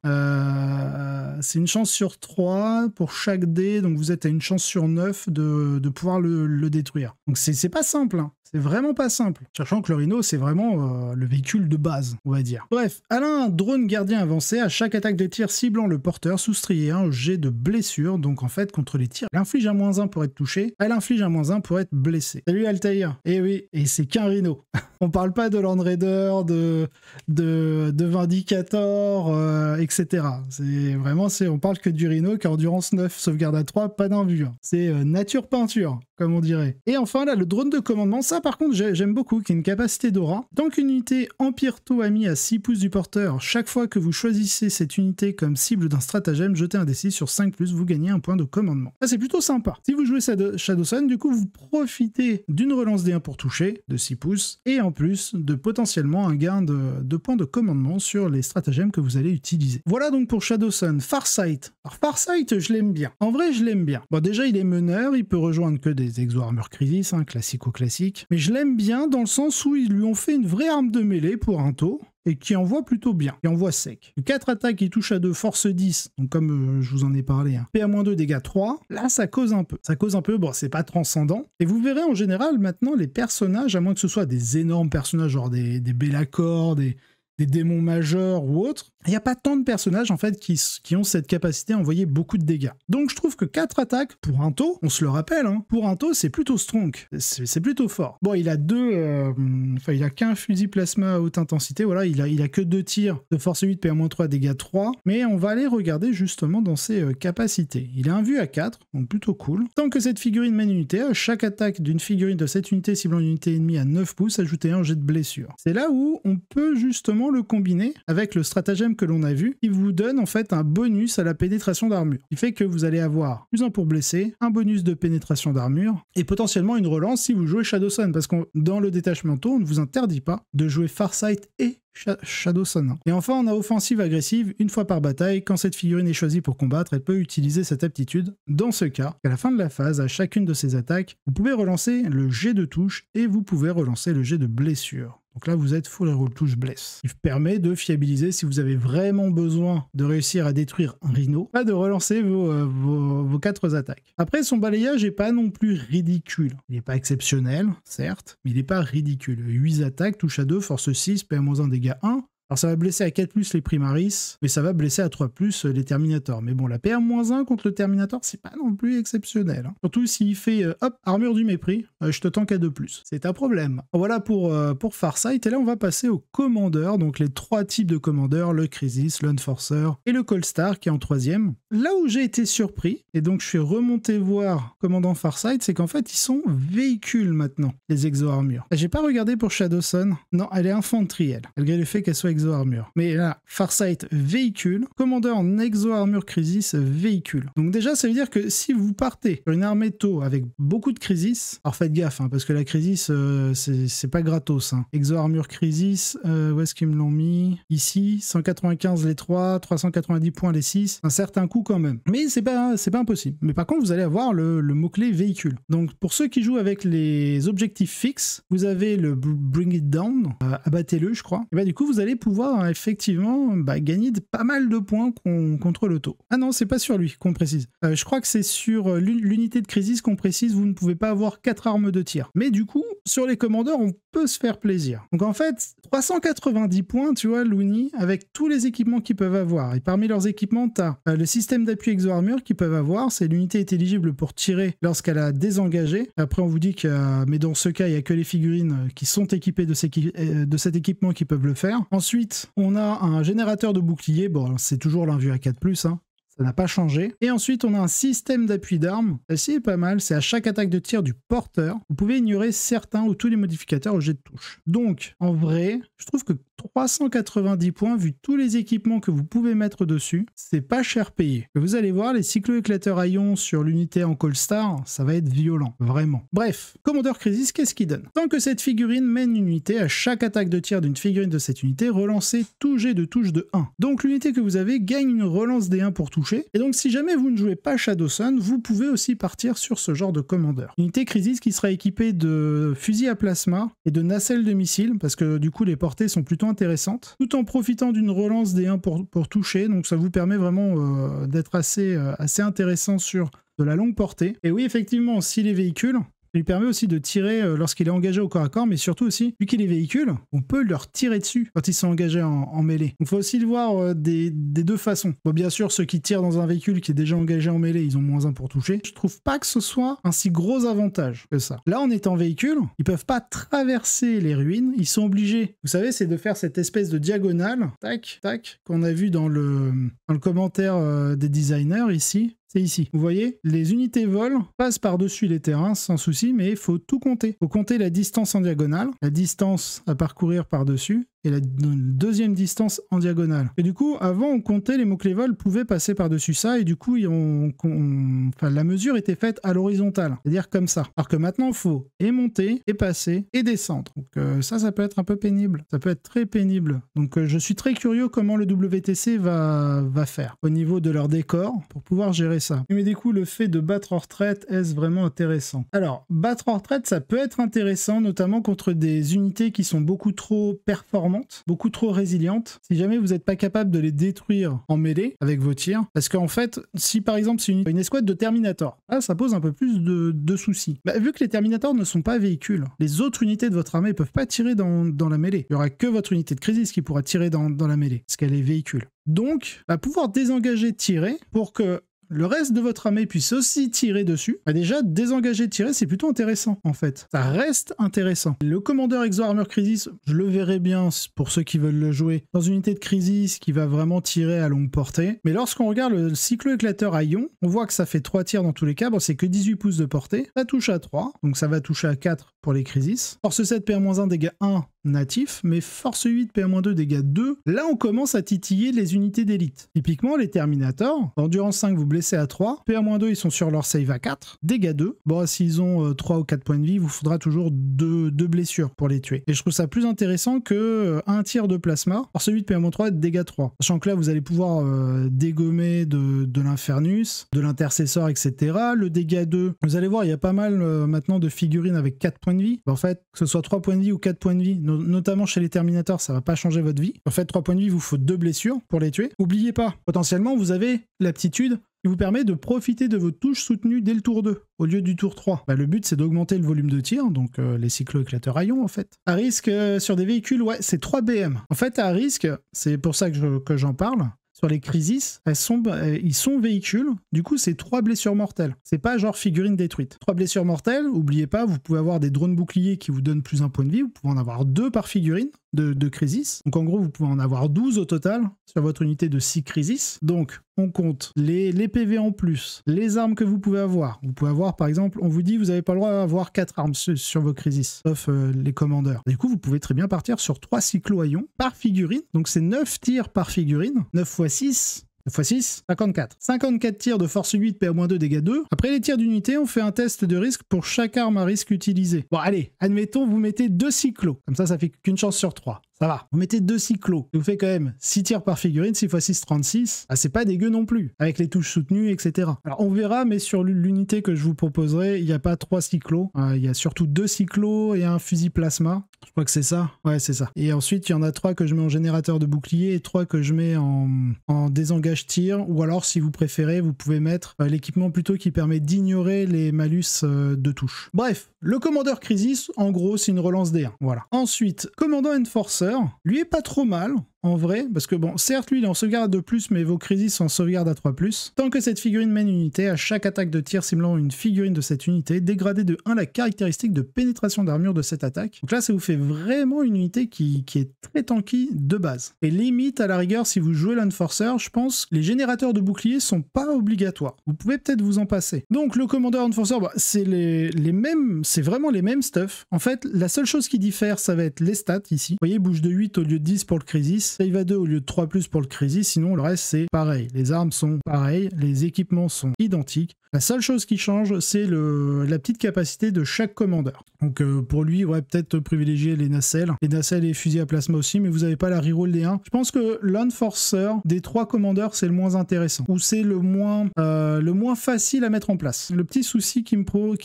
C'est une chance sur 3 pour chaque dé, donc vous êtes à une chance sur 9 de pouvoir le détruire. Donc c'est pas simple, hein. C'est vraiment pas simple. Sachant que le Rhino, c'est vraiment le véhicule de base, on va dire. Bref, elle a un drone gardien avancé. À chaque attaque de tir ciblant le porteur, soustrayez un jet de blessure. Donc en fait, contre les tirs, elle inflige un -1 pour être touchée. Elle inflige un -1 pour être blessée. Salut Altaïr. Eh oui, et c'est qu'un Rhino. On parle pas de Land Raider, de Vindicator, etc. C'est vraiment, on parle que du Rhino qui a endurance 9, sauvegarde à 3, pas d'invue. C'est nature peinture, comme on dirait. Et enfin là, le drone de commandement, ça par contre j'aime beaucoup, qui a une capacité d'aura. Tant qu'une unité Empire Tau a mis à 6 pouces du porteur, chaque fois que vous choisissez cette unité comme cible d'un stratagème, jetez un D6 sur 5+, vous gagnez un point de commandement. Ça c'est plutôt sympa. Si vous jouez Shadowsun, du coup vous profitez d'une relance D1 pour toucher, de 6 pouces, et en plus de potentiellement un gain de points de commandement sur les stratagèmes que vous allez utiliser. Voilà donc pour Shadowsun. Farsight. Alors Farsight, je l'aime bien. En vrai, je l'aime bien. Bon, déjà, il est meneur, il peut rejoindre que des Exo-Armor Crisis, classico-classique. Mais je l'aime bien dans le sens où ils lui ont fait une vraie arme de mêlée pour un taux, et qui envoie plutôt bien, qui envoie sec. 4 attaques qui touchent à 2, force 10, donc comme je vous en ai parlé, hein. PA-2, dégâts 3, là ça cause un peu. Ça cause un peu, bon c'est pas transcendant. Et vous verrez en général maintenant les personnages, à moins que ce soit des énormes personnages, genre des Be'lakor, des démons majeurs ou autres, il n'y a pas tant de personnages en fait qui ont cette capacité à envoyer beaucoup de dégâts. Donc je trouve que 4 attaques pour un taux, on se le rappelle, hein, pour un taux c'est plutôt strong, c'est plutôt fort. Bon, il a il a qu'un fusil plasma à haute intensité, voilà, il a que 2 tirs de force 8, PA-3, dégâts 3, mais on va aller regarder justement dans ses capacités. Il a un vue à 4, donc plutôt cool. Tant que cette figurine mène une unité, à chaque attaque d'une figurine de cette unité ciblant une unité ennemie à 9 pouces, ajoutez un jet de blessure. C'est là où on peut justement le combiner avec le stratagème que l'on a vu, qui vous donne en fait un bonus à la pénétration d'armure. Il fait que vous allez avoir +1 pour blesser, un bonus de pénétration d'armure, et potentiellement une relance si vous jouez Shadowsun, parce que dans le détachement taux, on ne vous interdit pas de jouer Farsight et Shadowsun. Et enfin, on a offensive agressive une fois par bataille. Quand cette figurine est choisie pour combattre, elle peut utiliser cette aptitude. Dans ce cas, à la fin de la phase, à chacune de ces attaques, vous pouvez relancer le jet de touche et vous pouvez relancer le jet de blessure. Donc là, vous êtes full reroll touche bless. Il permet de fiabiliser si vous avez vraiment besoin de réussir à détruire un Rhino, pas de relancer vos 4 attaques. Après, son balayage n'est pas non plus ridicule. Il n'est pas exceptionnel, certes, mais il n'est pas ridicule. 8 attaques, touche à 2, force 6, PA-1, dégâts 1. Alors ça va blesser à 4+, les Primaris, mais ça va blesser à 3+, les Terminators. Mais bon, la PA-1 contre le Terminator, c'est pas non plus exceptionnel. Hein. Surtout s'il fait, hop, armure du mépris, je te tank à 2+. C'est un problème. Voilà pour Farsight, et là on va passer aux commandeurs, donc les 3 types de commandeurs, le Crisis, l'Unforcer et le Cold-Star qui est en 3e. Là où j'ai été surpris, et donc je suis remonté voir commandant Farsight, c'est qu'en fait ils sont véhicules maintenant, les exo-armures. J'ai pas regardé pour Shadowsun, non, elle est infanterielle, malgré le fait qu'elle soit exo-armure. Mais là, Farsight véhicule, commandeur en exo-armure Crisis véhicule. Donc déjà, ça veut dire que si vous partez sur une armée taux avec beaucoup de Crisis, alors faites gaffe, hein, parce que la Crisis, c'est pas gratos. Hein. Exo-armure Crisis, où est-ce qu'ils me l'ont mis? Ici, 195 les 3, 390 points les 6, un certain coût quand même. Mais c'est pas impossible. Mais par contre, vous allez avoir le mot-clé véhicule. Donc pour ceux qui jouent avec les objectifs fixes, vous avez le Bring It Down, abattez-le, je crois. Et bah du coup, vous allez pouvoir effectivement gagner pas mal de points contre le taux. Ah non, c'est pas sur lui qu'on précise. Je crois que c'est sur l'unité de Crisis qu'on précise, vous ne pouvez pas avoir 4 armes de tir. Mais du coup, sur les commandeurs, on peut se faire plaisir. Donc en fait, 390 points, tu vois, l'Uni, avec tous les équipements qu'ils peuvent avoir. Et parmi leurs équipements, tu as le système d'appui exo-armure qu'ils peuvent avoir. C'est l'unité est éligible pour tirer lorsqu'elle a désengagé. Après, on vous dit que, mais dans ce cas, il n'y a que les figurines qui sont équipées de cet équipement qui peuvent le faire. Ensuite, on a un générateur de bouclier. Bon, c'est toujours l'invue à 4+, hein. Ça n'a pas changé. Et ensuite, on a un système d'appui d'armes. Celle-ci est pas mal. C'est à chaque attaque de tir du porteur. Vous pouvez ignorer certains ou tous les modificateurs au jet de touche. Donc, en vrai, je trouve que 390 points, vu tous les équipements que vous pouvez mettre dessus, c'est pas cher payé. Vous allez voir, les cyclo-éclateurs à ions sur l'unité en Cold-Star, ça va être violent, vraiment. Bref, Commandeur Crisis, qu'est-ce qu'il donne? Tant que cette figurine mène une unité, à chaque attaque de tir d'une figurine de cette unité, relancez tout jet de touche de 1. Donc l'unité que vous avez gagne une relance des 1 pour toucher. Et donc si jamais vous ne jouez pas Shadowsun, vous pouvez aussi partir sur ce genre de commandeur. Unité Crisis qui sera équipée de fusils à plasma et de nacelles de missiles, parce que du coup les portées sont plutôt intéressantes, tout en profitant d'une relance des 1 pour toucher, donc ça vous permet vraiment d'être assez intéressant sur de la longue portée. Et oui, effectivement, si les véhicules, Ça lui permet aussi de tirer lorsqu'il est engagé au corps à corps, mais surtout aussi, vu qu'il est véhicule, on peut leur tirer dessus quand ils sont engagés en mêlée. Il faut aussi le voir des deux façons. Bon, bien sûr, ceux qui tirent dans un véhicule qui est déjà engagé en mêlée, ils ont -1 pour toucher. Je trouve pas que ce soit un si gros avantage que ça. Là, en étant véhicule, ils peuvent pas traverser les ruines, ils sont obligés, vous savez, c'est de faire cette espèce de diagonale, tac, tac, qu'on a vu dans le commentaire des designers ici. C'est ici. Vous voyez, les unités volent, passent par-dessus les terrains sans souci, mais il faut tout compter. Il faut compter la distance en diagonale, la distance à parcourir par-dessus, et la deuxième distance en diagonale. Et du coup, avant, on comptait les mots-clés vol pouvaient passer par-dessus ça, et du coup, la mesure était faite à l'horizontale, c'est-à-dire comme ça. Alors que maintenant, il faut et monter, et passer, et descendre. Donc ça peut être un peu pénible. Ça peut être très pénible. Donc je suis très curieux comment le WTC va faire au niveau de leur décor pour pouvoir gérer ça. Mais du coup, le fait de battre en retraite, est-ce vraiment intéressant? Alors, battre en retraite, ça peut être intéressant, notamment contre des unités qui sont beaucoup trop performantes, beaucoup trop résilientes. Si jamais vous n'êtes pas capable de les détruire en mêlée avec vos tirs, parce qu'en fait, si par exemple c'est une escouade de Terminator, là, ça pose un peu plus de soucis. Vu que les Terminators ne sont pas véhicules, les autres unités de votre armée ne peuvent pas tirer dans la mêlée. Il n'y aura que votre unité de Crisis qui pourra tirer dans la mêlée, parce qu'elle est véhicule. Donc, pouvoir désengager, tirer, pour que le reste de votre armée puisse aussi tirer dessus, déjà, désengager, tirer, c'est plutôt intéressant, en fait. Ça reste intéressant. Le commandeur Exo Armor Crisis, je le verrai bien pour ceux qui veulent le jouer, dans une unité de Crisis qui va vraiment tirer à longue portée. Mais lorsqu'on regarde le cyclo-éclateur à ion, on voit que ça fait 3 tirs dans tous les cas. Bon, c'est que 18 pouces de portée. Ça touche à 3, donc ça va toucher à 4 pour les Crisis. Force 7, PA-1, dégâts 1, natif, mais force 8, PA-2, dégâts 2. Là, on commence à titiller les unités d'élite. Typiquement, les Terminators, endurance 5, vous blessez à 3, PA-2, ils sont sur leur save à 4, dégâts 2. Bon, s'ils ont 3 ou 4 points de vie, il vous faudra toujours 2 blessures pour les tuer. Et je trouve ça plus intéressant que un tir de plasma, force 8, PA-3, dégâts 3. Sachant que là, vous allez pouvoir dégommer de l'Infernus, de l'Intercessor, etc. Le dégât 2, vous allez voir, il y a pas mal maintenant de figurines avec 4 points de vie. En fait, que ce soit 3 points de vie ou 4 points de vie, notamment chez les Terminators, ça va pas changer votre vie. En fait, 3 points de vie, il vous faut 2 blessures pour les tuer. N'oubliez pas, potentiellement, vous avez l'aptitude qui vous permet de profiter de vos touches soutenues dès le tour 2, au lieu du tour 3. Le but, c'est d'augmenter le volume de tir, donc les cyclo-éclateurs à ion, en fait. À risque, sur des véhicules, ouais, c'est 3 BM. En fait, à risque, c'est pour ça que j'en parle, sur les Crisis, ils sont véhicules, du coup c'est 3 blessures mortelles. C'est pas genre figurine détruite. 3 blessures mortelles, oubliez pas, vous pouvez avoir des drones boucliers qui vous donnent plus un point de vie, vous pouvez en avoir 2 par figurine de Crisis. Donc en gros, vous pouvez en avoir 12 au total sur votre unité de 6 Crisis. Donc on compte les PV en plus, les armes que vous pouvez avoir. Vous pouvez avoir, par exemple, on vous dit vous n'avez pas le droit d'avoir 4 armes sur vos Crisis, sauf les commandeurs. Du coup, vous pouvez très bien partir sur 3 cyclo-ions par figurine. Donc c'est 9 tirs par figurine, 9 x 6. 9 x 6, 54. 54 tirs de force 8, PA-2, dégâts 2. Après les tirs d'unité, on fait un test de risque pour chaque arme à risque utilisée. Bon, allez, admettons, vous mettez 2 cyclos. Comme ça fait qu'une chance sur 3. Ça va. Vous mettez 2 cyclos. Ça vous fait quand même 6 tirs par figurine, 6 x 6, 36. Ah, c'est pas dégueu non plus, avec les touches soutenues, etc. Alors, on verra, mais sur l'unité que je vous proposerai, il n'y a pas 3 cyclos. Il y a surtout 2 cyclos et un fusil plasma. Je crois que c'est ça. Ouais, c'est ça. Et ensuite, il y en a 3 que je mets en générateur de bouclier et 3 que je mets en désengage tir. Ou alors, si vous préférez, vous pouvez mettre l'équipement plutôt qui permet d'ignorer les malus de touche. Bref, le commandeur Crisis, en gros, c'est une relance D1. Voilà. Ensuite, commandant Enforcer, lui est pas trop mal. En vrai, parce que bon, certes, lui, il est en sauvegarde de plus, mais vos Crisis sont en sauvegarde à 3+. Tant que cette figurine mène une unité, à chaque attaque de tir ciblant une figurine de cette unité, dégradez de 1 la caractéristique de pénétration d'armure de cette attaque. Donc là, ça vous fait vraiment une unité qui est très tanky de base. Et limite, à la rigueur, si vous jouez l'Enforcer, je pense que les générateurs de boucliers sont pas obligatoires. Vous pouvez peut-être vous en passer. Donc le commandeur Enforcer, c'est les mêmes, c'est vraiment les mêmes stuff. En fait, la seule chose qui diffère, ça va être les stats ici. Vous voyez, bouge de 8 au lieu de 10 pour le Crisis. Save à 2 au lieu de 3+ pour le Crisis, sinon le reste c'est pareil. Les armes sont pareilles, les équipements sont identiques. La seule chose qui change, c'est la petite capacité de chaque commandeur. Donc pour lui, ouais, peut-être privilégier les nacelles. Les nacelles et les fusils à plasma aussi, mais vous n'avez pas la reroll des 1. Je pense que l'Enforcer, des 3 commandeurs, c'est le moins intéressant. Ou c'est le moins facile à mettre en place. Le petit souci qui me pose,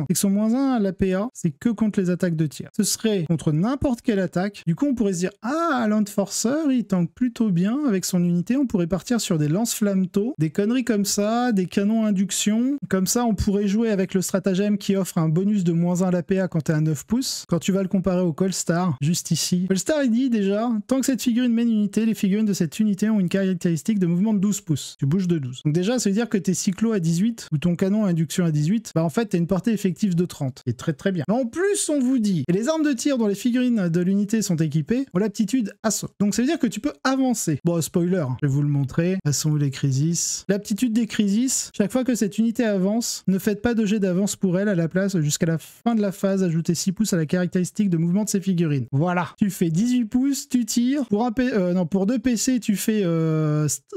c'est que son -1 à l'APA, c'est que contre les attaques de tir. Ce serait contre n'importe quelle attaque. Du coup, on pourrait se dire, ah, l'Enforcer, Hunter, il tank plutôt bien avec son unité. On pourrait partir sur des lance-flammes tôt, des conneries comme ça, des canons induction. Comme ça, on pourrait jouer avec le stratagème qui offre un bonus de -1 à l'APA quand t'es à 9 pouces. Quand tu vas le comparer au Colstar, juste ici. Colstar, il dit déjà, tant que cette figurine mène une unité, les figurines de cette unité ont une caractéristique de mouvement de 12 pouces. Tu bouges de 12. Donc déjà, ça veut dire que tes cyclos à 18 ou ton canon à induction à 18, bah en fait, t'as une portée effective de 30. C'est très très bien. Mais en plus, on vous dit, et les armes de tir dont les figurines de l'unité sont équipées ont l'aptitude assaut. Donc ça veut dire que tu peux avancer. Bon, spoiler, je vais vous le montrer. Elles sont où les crisis? L'aptitude des crisis, chaque fois que cette unité avance, ne faites pas de jet d'avance pour elle à la place jusqu'à la fin de la phase, ajoutez 6 pouces à la caractéristique de mouvement de ses figurines. Voilà. Tu fais 18 pouces, tu tires. Pour 2 PC, tu fais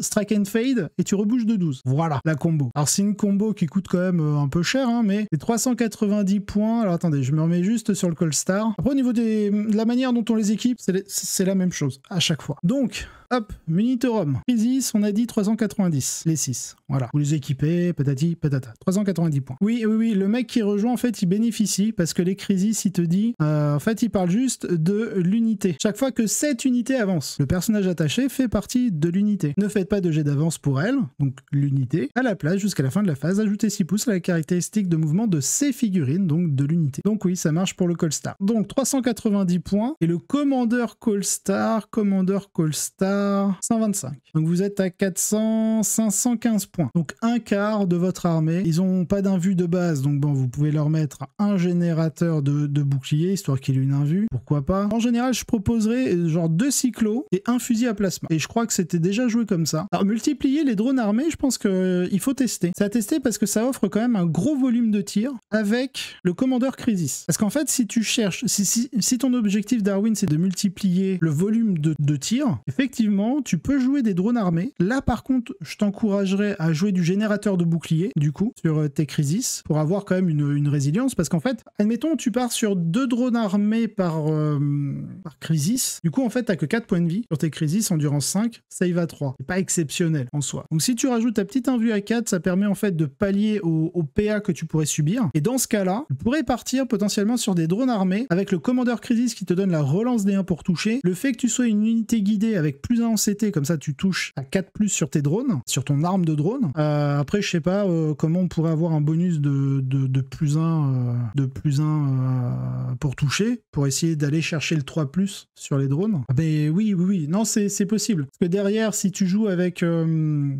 strike and fade et tu rebouges de 12. Voilà, la combo. Alors c'est une combo qui coûte quand même un peu cher, hein, mais c'est 390 points. Alors attendez, je me remets juste sur le Colstar. Après, au niveau de la manière dont on les équipe, c'est la même chose à chaque fois. Donc, hop, Munitorum. Crisis, on a dit 390, les 6. Voilà. Vous les équipez, patati, patata. 390 points. Oui, le mec qui rejoint, en fait, il bénéficie parce que les crisis, il te dit, en fait, il parle juste de l'unité. Chaque fois que cette unité avance, le personnage attaché fait partie de l'unité. Ne faites pas de jet d'avance pour elle, donc l'unité. À la place, jusqu'à la fin de la phase, ajoutez 6 pouces à la caractéristique de mouvement de ces figurines, donc de l'unité. Donc oui, ça marche pour le Colstar. Donc 390 points. Et le Commandeur Colstar, 125. Donc vous êtes à 515 points. Donc un quart de votre armée. Ils n'ont pas d'invue de base, donc bon, vous pouvez leur mettre un générateur de bouclier, histoire qu'il ait une invue. Pourquoi pas? En général, je proposerais genre 2 cyclos et un fusil à plasma. Et je crois que c'était déjà joué comme ça. Alors multiplier les drones armés, je pense qu'il faut tester. C'est à tester parce que ça offre quand même un gros volume de tir avec le Commandeur Crisis. Parce qu'en fait, si tu cherches, si ton objectif Darwin c'est de multiplier le volume de tir, effectivement, tu peux jouer des drones armés. Là, par contre, je t'encouragerais à jouer du générateur de bouclier, du coup, sur tes crisis, pour avoir quand même une résilience. Parce qu'en fait, admettons, tu pars sur 2 drones armés par crisis. Du coup, en fait, t'as que 4 points de vie sur tes crisis, endurance 5, save à 3. C'est pas exceptionnel en soi. Donc, si tu rajoutes ta petite invue à 4, ça permet en fait de pallier au PA que tu pourrais subir. Et dans ce cas-là, tu pourrais partir potentiellement sur des drones armés avec le Commandeur Crisis qui te donne la relance des 1 pour toucher. Le fait que tu sois une unité guidée avec plus 1 en CT, comme ça tu touches à 4 plus sur tes drones, sur ton arme de drone. Après, je sais pas comment on pourrait avoir un bonus de plus 1 pour toucher, pour essayer d'aller chercher le 3 plus sur les drones. Mais oui, non, c'est possible. Parce que derrière, si tu joues avec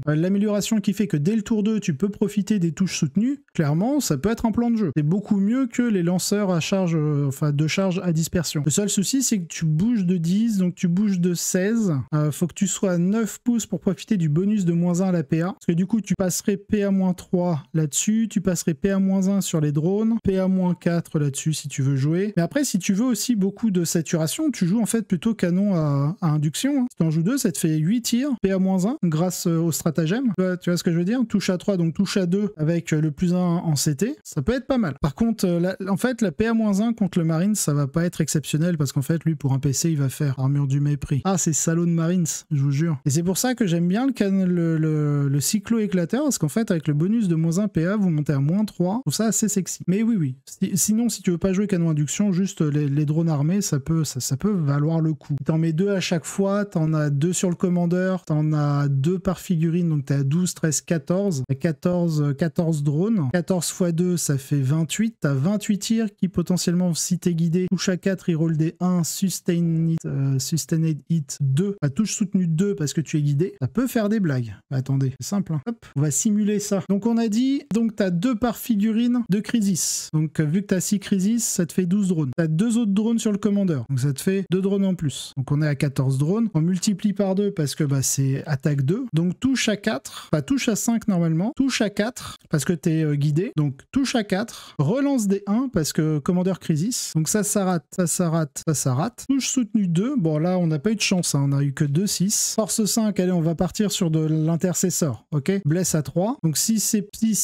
l'amélioration qui fait que dès le tour 2, tu peux profiter des touches soutenues, clairement, ça peut être un plan de jeu. C'est beaucoup mieux que les lanceurs à charge, de charge à dispersion. Le seul souci, c'est que tu bouges de 10, donc tu bouges de 16. Faut que tu sois à 9 pouces pour profiter du bonus de -1 à la PA. Parce que du coup, tu passerais PA-3 là-dessus, tu passerais PA-1 sur les drones, PA-4 là-dessus si tu veux jouer. Mais après, si tu veux aussi beaucoup de saturation, tu joues en fait plutôt canon à induction. Hein. Si tu en joues 2, ça te fait 8 tirs, PA-1 grâce au stratagème. Tu vois ce que je veux dire? Touche à 3, donc touche à 2 avec le plus 1 en CT. Ça peut être pas mal. Par contre, en fait, la PA-1 contre le Marines, ça va pas être exceptionnel parce qu'en fait, lui, pour un PC, il va faire armure du mépris. Ah, c'est salaud de Marines, je vous jure. Et c'est pour ça que j'aime bien le cyclo-éclateur, parce qu'en fait, avec le bonus de -1 PA, vous montez à -3. Je trouve ça assez sexy. Mais oui. Sinon, si tu veux pas jouer canon induction, juste les drones armés, ça peut valoir le coup. T'en mets 2 à chaque fois, t'en as 2 sur le commandeur, t'en as 2 par figurine, donc t'es à 12, 13, 14. 14 drones. 14 x 2, ça fait 28. T'as 28 tirs qui potentiellement, si t'es guidé, touche à 4, il roll des 1, sustained hit 2. La touche soutenue 2 parce que tu es guidé. Ça peut faire des blagues. Attendez, c'est simple. Hein. Hop, on va simuler ça. Donc on a dit, donc t'as 2 par figurine de crisis. Donc vu que t'as 6 crisis, ça te fait 12 drones. T'as 2 autres drones sur le commandeur. Donc ça te fait 2 drones en plus. Donc on est à 14 drones. On multiplie par 2 parce que c'est attaque 2. Donc touche à 4. Pas touche à 5 normalement. Touche à 4 parce que t'es guidé. Donc touche à 4. Relance des 1 parce que commandeur crisis. Donc ça rate. Touche soutenue 2. Bon là on n'a pas eu de chance. Hein. On a eu que 2, 6. Force 5. Allez, on va partir sur de l'intercesseur. Ok. Blesse à 3. Donc si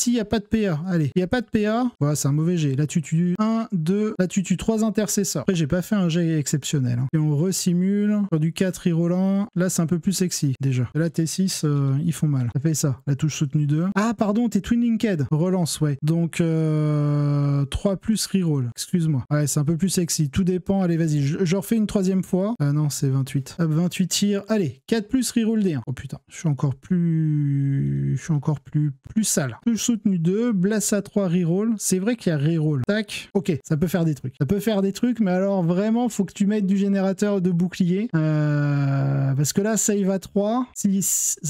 y a pas de PA. Allez. Il n'y a pas de PA. Voilà, c'est un mauvais jet. Là tu tues 1, 2. Là tu tues 3 intercesseurs. Après j'ai pas fait un jet exceptionnel. Hein. Et on resimule. Sur du 4 reroll 1. Là c'est un peu plus sexy déjà. Et là T6 ils font mal. Ça fait ça. La touche soutenue 2. Ah pardon, t'es Twin Linked. Relance, ouais. Donc 3 plus reroll. Excuse-moi. Ouais, c'est un peu plus sexy. Tout dépend. Allez, vas-y. Je refais une troisième fois. Non, c'est 28. Hop, 28 tirs. dire, allez, 4 plus reroll D1. Oh putain, je suis encore plus sale. Touche soutenue 2, blast à 3 reroll. C'est vrai qu'il y a reroll. Tac. Ok, ça peut faire des trucs. Ça peut faire des trucs, mais alors vraiment, faut que tu mettes du générateur de bouclier. Parce que là, save à 3.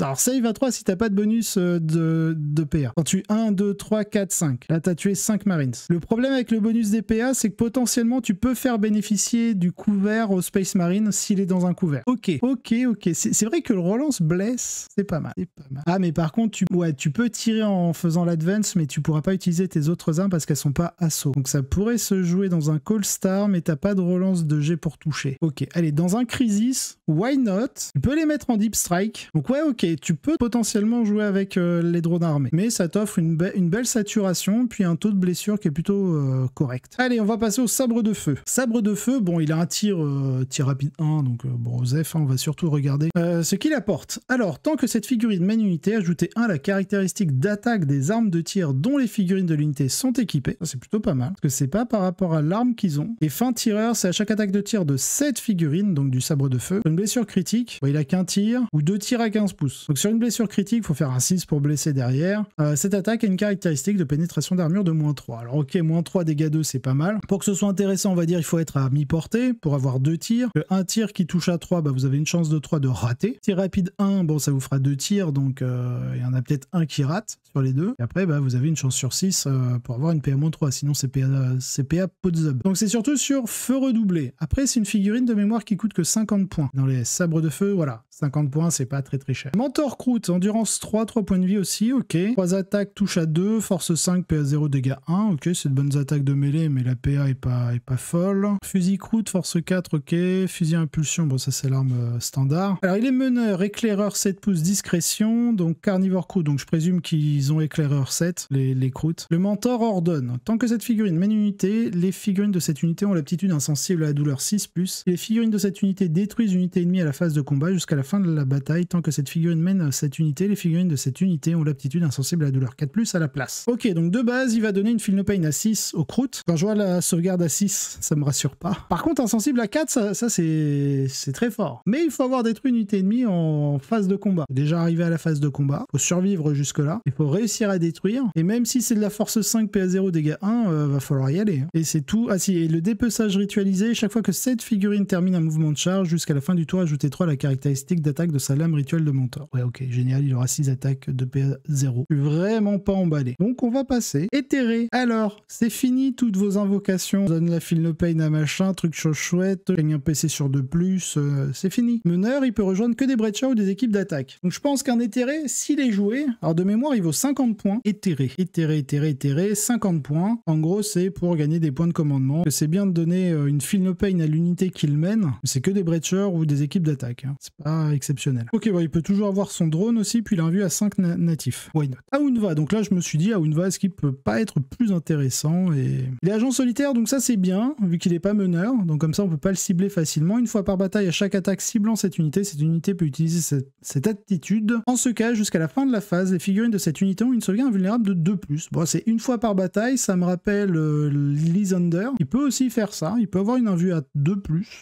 Alors, save à 3 si t'as pas de bonus de PA. Quand tu 1, 2, 3, 4, 5. Là, t'as tué 5 Marines. Le problème avec le bonus des PA, c'est que potentiellement, tu peux faire bénéficier du couvert au Space Marine s'il est dans un couvert. Ok. C'est vrai que le relance blesse, c'est pas mal. Ah, mais par contre, tu peux tirer en faisant l'advance, mais tu pourras pas utiliser tes autres armes parce qu'elles sont pas assaut. Donc ça pourrait se jouer dans un Cold Star, mais t'as pas de relance de jet pour toucher. Ok, allez, dans un Crisis, why not? Tu peux les mettre en Deep Strike. Donc ouais, ok, tu peux potentiellement jouer avec les drones armés. Mais ça t'offre une belle saturation, puis un taux de blessure qui est plutôt correct. Allez, on va passer au sabre de feu. Sabre de feu, bon, il a un tir rapide 1, donc bon, Osef, on va surtout regarder ce qu'il apporte. Alors, tant que cette figurine mène une unité, ajoutez 1 la caractéristique d'attaque des armes de tir dont les figurines de l'unité sont équipées. Ça, c'est plutôt pas mal, parce que c'est pas par rapport à l'arme qu'ils ont. Et fin tireur, c'est à chaque attaque de tir de cette figurine, donc du sabre de feu. Une blessure critique, bon, il a qu'un tir, ou 2 tirs à 15 pouces. Donc sur une blessure critique, il faut faire un 6 pour blesser derrière. Cette attaque a une caractéristique de pénétration d'armure de -3. Alors ok, -3 dégâts 2, c'est pas mal. Pour que ce soit intéressant, on va dire il faut être à mi-portée pour avoir 2 tirs. Un tir qui touche à 3, bah, vous avez une chance de 3 de rater. Tir rapide 1, bon, ça vous fera 2 tirs, donc il y en a peut-être un qui rate sur les deux. Et après, bah, vous avez une chance sur 6 pour avoir une PA-3, sinon c'est PA Podzub. Donc c'est surtout sur feu redoublé. Après, c'est une figurine de mémoire qui coûte que 50 points. Dans les sabres de feu, voilà, 50 points, c'est pas très cher. Mentor Croûte, endurance 3, 3 points de vie aussi, ok. 3 attaques, touche à 2, force 5, PA 0, dégâts 1, ok, c'est de bonnes attaques de mêlée, mais la PA est pas folle. Fusil Croûte, force 4, ok. Fusil impulsion, bon ça c'est l'arme standard. Alors il est meneur, éclaireur 7 pouces, discrétion, donc carnivore Croûte, donc je présume qu'ils ont éclaireur 7, les Croûtes. Le mentor ordonne, tant que cette figurine mène une unité, les figurines de cette unité ont l'aptitude insensible à la douleur 6+. Les figurines de cette unité détruisent une unité ennemie à la phase de combat jusqu'à la fin de la bataille. Tant que cette figurine mène cette unité, les figurines de cette unité ont l'aptitude insensible à la douleur 4+ à la place. Ok, donc de base, il va donner une Feel No Pain à 6 au Croûte. Quand je vois la sauvegarde à 6, ça me rassure pas. Par contre, insensible à 4, ça c'est très fort. Mais il faut avoir détruit une unité ennemie en phase de combat. Déjà arrivé à la phase de combat, faut survivre jusque-là. Il faut réussir à détruire. Et même si c'est de la force 5, PA 0, dégâts 1, va falloir y aller. Et c'est tout. Ah si, et le dépeçage ritualisé, chaque fois que cette figurine termine un mouvement de charge, jusqu'à la fin du tour, ajoutez 3 à la caractéristique d'attaque de sa lame rituelle de mentor. Ouais, ok, génial, il aura 6 attaques de PA 0. Je suis vraiment pas emballé. Donc on va passer. Éthéré. Alors, c'est fini toutes vos invocations. On donne la Feel No Pain à machin, truc chose chouette, gagne un PC sur 2+, c'est fini. Meneur, il peut rejoindre que des Brecha ou des équipes d'attaque. Donc je pense qu'un éthéré, s'il est joué, alors de mémoire, il vaut 50 points. Éthéré, 50 points. En gros, c'est pour gagner des points de commandement. C'est bien de donner une Feel No Pain à l'unité qu'il mène. C'est que des Breachers ou des équipes d'attaque. Hein. C'est pas exceptionnel. Ok, bon, il peut toujours avoir son drone aussi, puis il a un vue à 5 natifs. Why not? Aounva, donc là je me suis dit, Aounva, est-ce qu'il peut pas être plus intéressant? Et il est agent solitaire, donc ça c'est bien, vu qu'il est pas meneur. Donc comme ça on peut pas le cibler facilement. Une fois par bataille, à chaque attaque ciblant cette unité peut utiliser cette attitude. En ce cas, jusqu'à la fin de la phase, les figurines de cette unité ont une sauvegarde invulnérable de 2+. Bon, c'est une fois par bataille, ça me rappelle Lysander. Il peut aussi faire ça, il peut avoir une invue à 2+.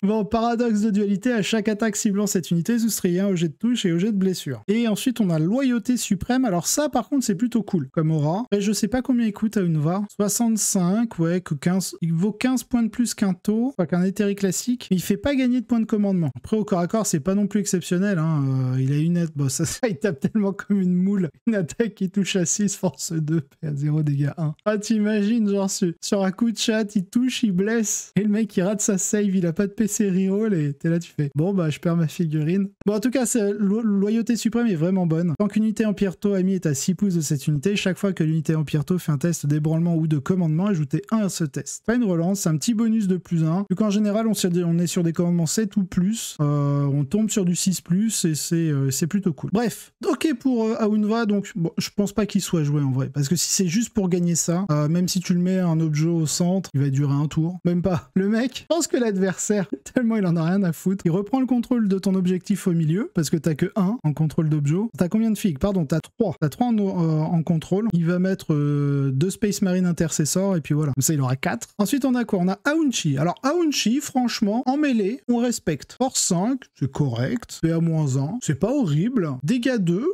Bon, paradoxe de dualité, à chaque attaque ciblant cette unité, soustrayez un au jet de touche et au jet de blessure. Et ensuite, on a loyauté suprême. Alors ça, par contre, c'est plutôt cool comme aura. Et je sais pas combien il coûte à Aounva. 65, ouais, que 15. Il vaut 15 points de plus qu'un taux, enfin qu'un éthéré classique. Mais il fait pas gagner de points de commandement. Après, au corps à corps, c'est pas non plus exceptionnel. Hein. Il a une aide. Bon, ça, il tape tellement comme une moule. Une attaque qui touche à 6, force 2, PA 0, dégâts 1. Ah, t'imagines, genre, sur un coup de chat, il touche, il blesse. Et le mec, il rate sa save, il a pas de PC reroll. Et t'es là, tu fais, bon, bah, je perds ma figurine. Bon, en tout cas, loyauté suprême est vraiment bonne. Tant qu'une unité Empire-Tau amie est à 6 pouces de cette unité, chaque fois que l'unité Empire-Tau fait un test d'ébranlement ou de commandement, ajoutez 1 à ce test. Pas une relance, c'est un petit bonus de +1. Vu qu'en général, on est sur des commandements 7 ou plus, on tombe sur du 6+, et c'est plutôt cool. Bref, ok pour Aounva, donc bon, je pense pas qu'il soit joué en vrai, parce que si c'est juste pour gagner ça, même si tu le mets un objet au centre, il va durer un tour, même pas. Le mec, je pense que l'adversaire, tellement il en a rien à foutre, il reprend le contrôle de ton objectif au milieu, parce que t'as que 1 en contrôle d'objet. T'as combien de figues? Pardon, t'as 3. T'as 3 en contrôle. Il va mettre 2 Space Marine Intercessor, et puis voilà. Ça, il aura 4. Ensuite, on a quoi? On a Aounchi. Alors, Aounchi, franchement, en mêlée, on respecte. Force 5, c'est correct. PA-1, c'est pas horrible. Dégâts 2,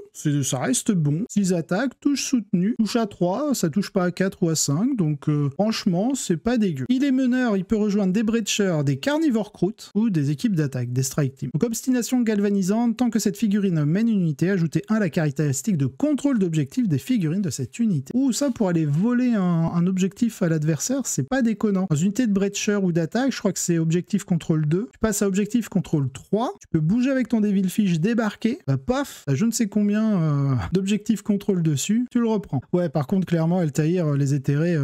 ça reste bon. 6 attaques, touche soutenue. Touche à 3, ça touche pas à 4 ou à 5, donc franchement, c'est pas dégueu. Il est meneur, il peut rejoindre des Breachers, des Carnivore Croûte ou des équipes d'attaque, des Strike Team. Donc, obstination galvanisante, tant que cette figurine mène une unité, ajoutez 1 à la caractéristique de contrôle d'objectif des figurines de cette unité. Ouh, ça, pour aller voler un objectif à l'adversaire, c'est pas déconnant. Dans une unité de Breacher ou d'attaque, je crois que c'est objectif contrôle 2. Tu passes à objectif contrôle 3, tu peux bouger avec ton Devilfish, débarquer, bah paf, t'as je ne sais combien d'objectifs contrôle dessus, tu le reprends. Ouais, par contre, clairement, Altaïr, les éthérés,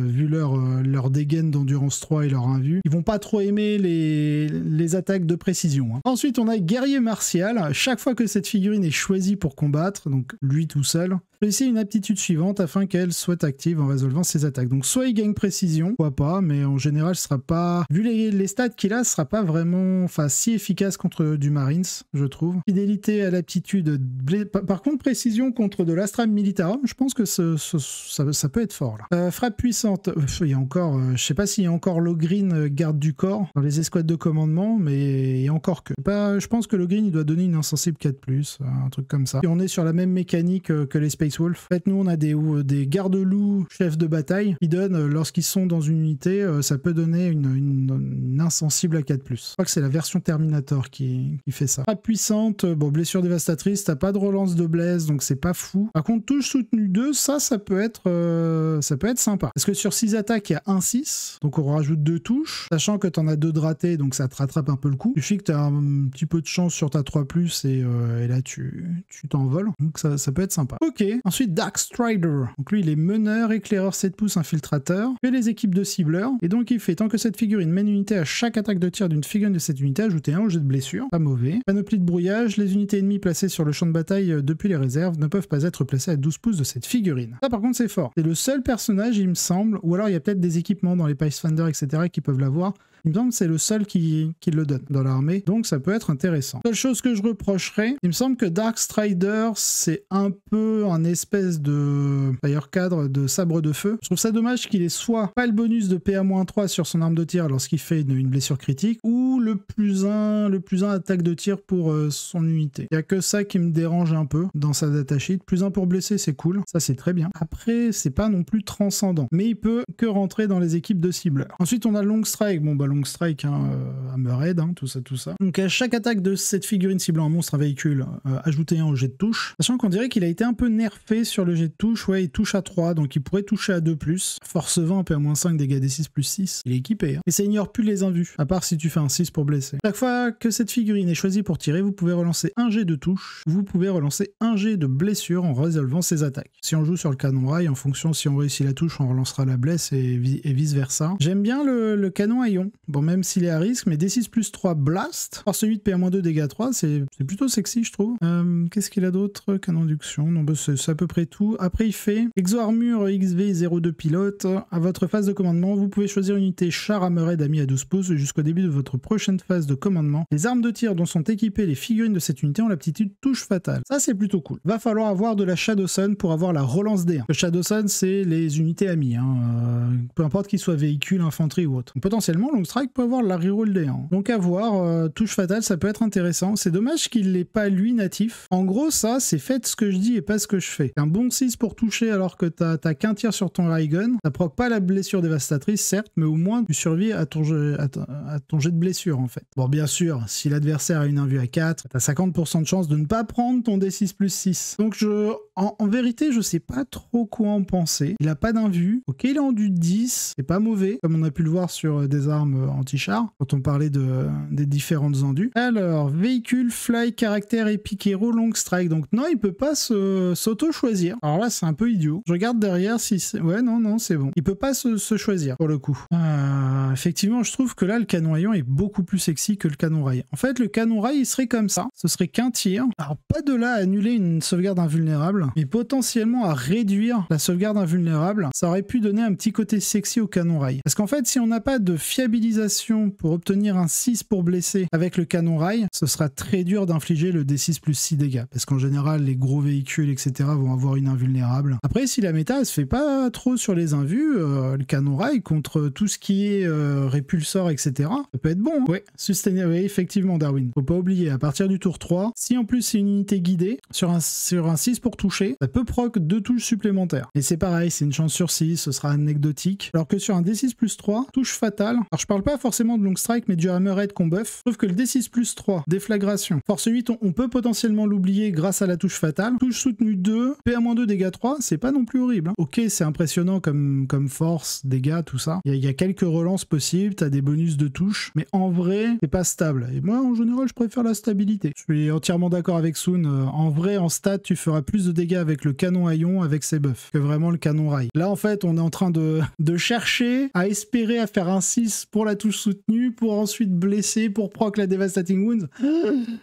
vu leur dégaine d'endurance 3 et leur invu, ils vont pas trop aimer les attaques de précision. Hein. Ensuite, on a Guerrier Martial. Chaque fois que cette figurine est choisie pour combattre, donc lui tout seul, choisissez une aptitude suivante afin qu'elle soit active en résolvant ses attaques. Donc soit il gagne précision, pourquoi pas, mais en général ce sera pas, vu les stats qu'il a, ce sera pas vraiment si efficace contre du Marines, je trouve. Fidélité à l'aptitude, par contre précision contre de l'Astram Militarum, je pense que ça peut être fort là. Frappe puissante, il y a encore, je sais pas s'il y a encore Logreen garde du corps dans les escouades de commandement, mais il y a encore que. Je pense que Logreen il doit donner une insensible 4+, un truc comme ça. Et on est sur la même mécanique que les Space Wolf. En fait, nous on a des garde-loups chefs de bataille qui donnent, lorsqu'ils sont dans une unité, ça peut donner une insensible à 4+. Je crois que c'est la version Terminator qui fait ça. Frappe puissante, bon, blessure dévastatrice, t'as pas de relance de blesse, donc c'est pas fou. Par contre, touche soutenue 2, ça peut être sympa. Parce que sur 6 attaques, il y a 1-6, donc on rajoute 2 touches, sachant que t'en as 2 de ratés, donc ça te rattrape un peu le coup. Il suffit que t'as un petit peu de chance sur ta 3+, et là tu t'envoles, donc ça peut être sympa. Ok, ensuite Dark Strider, donc lui il est meneur, éclaireur 7 pouces, infiltrateur, fait les équipes de cibleurs, et donc il fait tant que cette figurine mène une unité à chaque attaque de tir d'une figurine de cette unité, ajoutez 1 au jet de blessure, pas mauvais. Panoplie de brouillage, les unités ennemies placées sur le champ de bataille depuis les réserves ne peuvent pas être placées à 12 pouces de cette figurine. Ça par contre c'est fort, c'est le seul personnage il me semble, ou alors il y a peut-être des équipements dans les Pathfinder etc qui peuvent l'avoir. Il me semble que c'est le seul qui le donne dans l'armée, donc ça peut être intéressant. Seule chose que je reprocherais, il me semble que Dark Strider, c'est un peu un espèce de fire cadre de sabre de feu. Je trouve ça dommage qu'il ait soit pas le bonus de PA-3 sur son arme de tir lorsqu'il fait une blessure critique, ou le plus 1 attaque de tir pour son unité. Il y a que ça qui me dérange un peu dans sa datasheet. Plus 1 pour blesser, c'est cool, ça c'est très bien. Après, c'est pas non plus transcendant, mais il peut que rentrer dans les équipes de cibleurs. Ensuite, on a Long Strike, bon bah Long Strike, Hammerhead, tout ça. Donc à chaque attaque de cette figurine ciblant un monstre à véhicule, ajoutez 1 au jet de touche. Sachant qu'on dirait qu'il a été un peu nerfé sur le jet de touche, ouais, il touche à 3, donc il pourrait toucher à 2+. Force 20, PA-5, dégâts D6 plus 6. Il est équipé. Et ça ignore plus les invus, à part si tu fais un 6 pour blesser. Chaque fois que cette figurine est choisie pour tirer, vous pouvez relancer un jet de touche, vous pouvez relancer un jet de blessure en résolvant ses attaques. Si on joue sur le canon rail, en fonction si on réussit la touche, on relancera la blesse et vice versa. J'aime bien le canon à ion. Bon, même s'il est à risque, mais D6 plus 3 blast, force 8, PA-2, dégâts 3, c'est plutôt sexy, je trouve. Qu'est-ce qu'il a d'autre? Canon d'induction, non, bah c'est à peu près tout. Après, il fait Exo-armure XV02 pilote. À votre phase de commandement, vous pouvez choisir une unité char Hammerhead ami à 12 pouces jusqu'au début de votre prochaine phase de commandement. Les armes de tir dont sont équipées les figurines de cette unité ont l'aptitude touche fatale. Ça, c'est plutôt cool. Va falloir avoir de la Shadow Sun pour avoir la relance D1. Le Shadow Sun, c'est les unités amies, peu importe qu'ils soient véhicules, infanterie ou autre. Donc, potentiellement, Long Strike peut avoir la reroll D1. Donc à voir, touche fatale, ça peut être intéressant. C'est dommage qu'il l'ait pas lui natif. En gros, ça, c'est faites ce que je dis et pas ce que je fais. Un bon 6 pour toucher alors que t'as qu'un tir sur ton Raygun. Ça proc pas la blessure dévastatrice, certes, mais au moins tu survis à ton jet de blessure en fait. Bon, bien sûr, si l'adversaire a une invue à 4, t'as 50% de chance de ne pas prendre ton D6 plus 6. Donc en vérité, je sais pas trop quoi en penser. Il a pas d'invue. Ok, il est en du 10, c'est pas mauvais, comme on a pu le voir sur des armes anti-char, quand on parlait des différentes endus. Alors, véhicule, fly, caractère, épique, héros, long strike. Donc non, il peut pas s'auto s'auto-choisir. Alors là, c'est un peu idiot. Je regarde derrière si c'est... Ouais, non, c'est bon. Il peut pas se choisir, pour le coup. Effectivement, je trouve que là, le canon rayon est beaucoup plus sexy que le canon rail. En fait, le canon rail, il serait comme ça. Ce serait qu'un tir. Alors, pas de là à annuler une sauvegarde invulnérable, mais potentiellement à réduire la sauvegarde invulnérable. Ça aurait pu donner un petit côté sexy au canon rail. Parce qu'en fait, si on n'a pas de fiabilisation pour obtenir un 6 pour blesser avec le canon rail, ce sera très dur d'infliger le D6 plus 6 dégâts. Parce qu'en général, les gros véhicules, etc. vont avoir une invulnérable. Après, si la méta elle se fait pas trop sur les invus, le canon rail contre tout ce qui est répulsor, etc. ça peut être bon. Hein. Ouais, sustainable, oui, effectivement, Darwin. Faut pas oublier, à partir du tour 3, si en plus c'est une unité guidée, sur un 6 pour toucher, ça peut proc 2 touches supplémentaires. Et c'est pareil, c'est une chance sur 6, ce sera anecdotique. Alors que sur un D6 plus 3, touche fatale. Alors je parle pas forcément de long strike, mais du hammerhead qu'on buff. Sauf que le D6 plus 3, déflagration. Force 8, on peut potentiellement l'oublier grâce à la touche fatale. Touche soutenue 2, PA-2, dégâts 3, c'est pas non plus horrible. Hein. Ok, c'est impressionnant comme force, dégâts, tout ça. Il y a quelques relances possibles, t'as des bonus de touche, mais en vrai, c'est pas stable. Et moi, en général, je préfère la stabilité. Je suis entièrement d'accord avec Soon. En vrai, en stat, tu feras plus de dégâts avec le canon à ion avec ses buffs que vraiment le canon rail. Là, en fait, on est en train de chercher à espérer à faire un 6 pour la touche soutenue, pour ensuite blesser, pour proc la Devastating Wounds.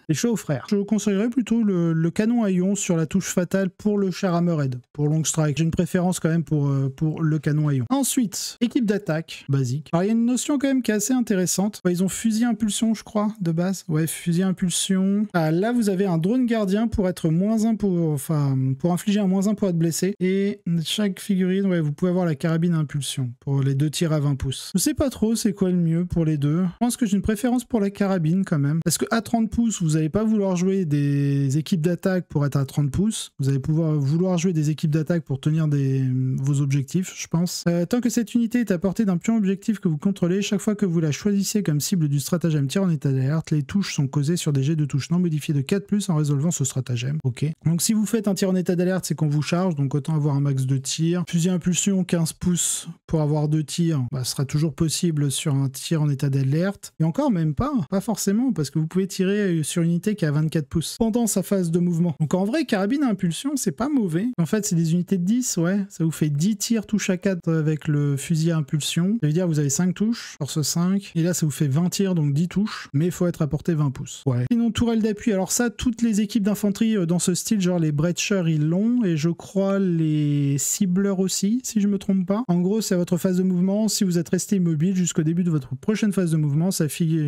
C'est chaud, frère. Je conseillerais plutôt le canon à ion sur la touche fatale pour le cher hammerhead, pour long strike. J'ai une préférence quand même pour le canon à ion. Ensuite, équipe d'attaque, basique. Alors, il y a une notion quand même qui est assez intéressante. Ouais, ils ont fusil impulsion, je crois, de base. Ouais, fusil impulsion. Ah, là, vous avez un drone gardien pour être -1 pour infliger un -1 pour être blessé. Et chaque figurine, ouais, vous pouvez avoir la carabine à impulsion pour les 2 tirs à 20 pouces. Je sais pas trop c'est quoi le mieux pour les deux. Je pense que j'ai une préférence pour la carabine quand même. Parce que à 30 pouces, vous allez pas vouloir jouer des équipes d'attaque pour être à 30 pouces. Vous allez vouloir jouer des équipes d'attaque pour tenir vos objectifs, je pense. Tant que cette unité est à portée d'un pion objectif que vous contrôlez, chaque fois que vous la choisissez comme cible du stratagème tir en état d'alerte, les touches sont causées sur des jets de touches non modifiés de 4+ en résolvant ce stratagème. Ok. Donc si vous faites un tir en état d'alerte, c'est qu'on vous charge, donc autant avoir un max de tir. Fusil impulsion 15 pouces pour avoir 2 tirs, ce sera toujours possible sur un tir en état d'alerte. Et encore même pas forcément, parce que vous pouvez tirer sur une unité qui a 24 pouces pendant sa phase de mouvement. Donc en vrai, carabine à impulsion, c'est pas mauvais. En fait, c'est des unités de 10, ouais. Ça vous fait 10 tirs touche à 4 avec le fusil à impulsion. Ça veut dire que vous avez 5 touches, force 5. Et là, ça vous fait 20 tirs, donc 10 touches. Mais il faut être à portée 20 pouces. Ouais. Sinon, tourelle d'appui. Alors ça, toutes les équipes d'infanterie dans ce style, genre les Breachers, ils l'ont. Et je crois les cibleurs aussi, si je me trompe pas. En gros, c'est à votre phase de mouvement. Si vous êtes resté immobile jusqu'au début de votre prochaine phase de mouvement,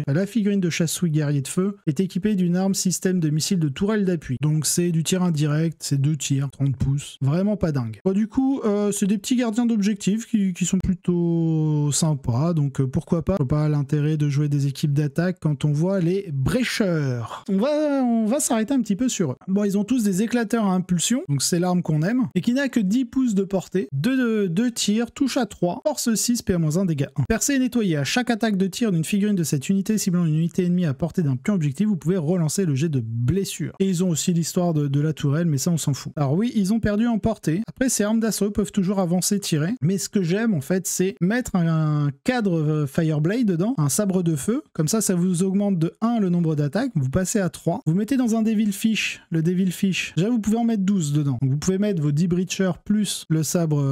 la figurine de chasse-souille guerrier de feu est équipée d'une arme système de missiles de tourelle d'appui. Donc c'est du tir indirect, c'est 2 tirs, 30 pouces. Vraiment pas dingue. Bon, du coup, c'est des petits gardiens d'objectifs qui sont plutôt sympas. Donc pourquoi pas. Pas l'intérêt de jouer des équipes d'attaque quand on voit les Breachers. On va s'arrêter un petit peu sur eux. Bon, ils ont tous des éclateurs à impulsion, donc c'est l'arme qu'on aime, et qui n'a que 10 pouces de portée, 2 tirs, touche à 3, force 6, PA-1, dégâts 1. Percé et nettoyé. À chaque attaque de tir d'une figurine de cette unité ciblant une unité ennemie à portée d'un pion objectif, vous pouvez relancer le jet de blessure. Et ils ont aussi l'histoire de la tourelle, mais ça on s'en fout. Alors oui, ils ont perdu en portée. Après, ces armes d'assaut peuvent toujours avancer, tirer, mais ce que j'aime en fait, c'est mettre un cadre Fireblade dedans, un sabre de feu, comme ça vous augmente de 1 le nombre d'attaques, vous passez à 3. Vous mettez dans un Devil Fish, le Devil Fish, déjà vous pouvez en mettre 12 dedans. Donc vous pouvez mettre vos 10 Breachers plus le sabre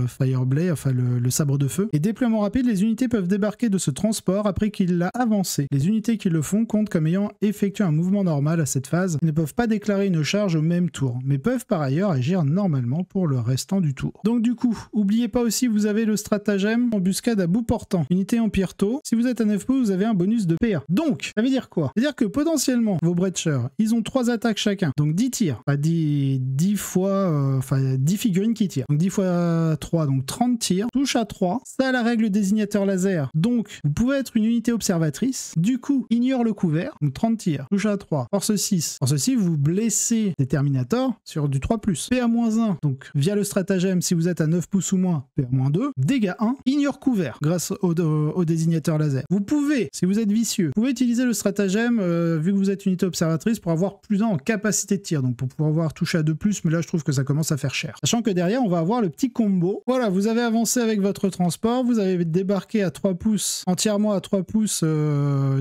Fireblade, enfin le sabre de feu. Et déploiement rapide, les unités peuvent débarquer de ce transport après qu'il l'a avancé. Les unités qui le font comptent comme ayant effectué un mouvement normal à cette phase et ne peuvent pas déclarer une charge au même tour, mais peuvent par ailleurs agir normalement pour le restant du tour. Donc du coup, oubliez pas aussi, vous avez le stratagème embuscade à bout portant. Unité empire tôt. Si vous êtes à 9 pouces, vous avez un bonus de PA. Donc, ça veut dire quoi? Ça veut dire que potentiellement, vos Breachers, ils ont 3 attaques chacun. Donc 10 tirs. Enfin 10 fois, 10 figurines qui tirent. Donc 10 fois 3, donc 30 tirs. Touche à 3. Ça a la règle désignateur laser. Donc, vous pouvez être une unité observatrice. Du coup, ignore le couvert. Donc 30 tirs. Touche à 3. Force 6. Force 6, vous blessez des Terminators sur du 3+. PA-1. Donc, via le stratagème, si vous êtes à 9 pouces ou moins, PA-2. 2, dégâts 1, ignore couvert grâce au désignateur laser. Vous pouvez, si vous êtes vicieux, vous pouvez utiliser le stratagème vu que vous êtes unité observatrice pour avoir plus 1 en capacité de tir, donc pour pouvoir avoir touché à 2+, mais là je trouve que ça commence à faire cher. Sachant que derrière on va avoir le petit combo. Voilà, vous avez avancé avec votre transport, vous avez débarqué à 3 pouces, entièrement à 3 pouces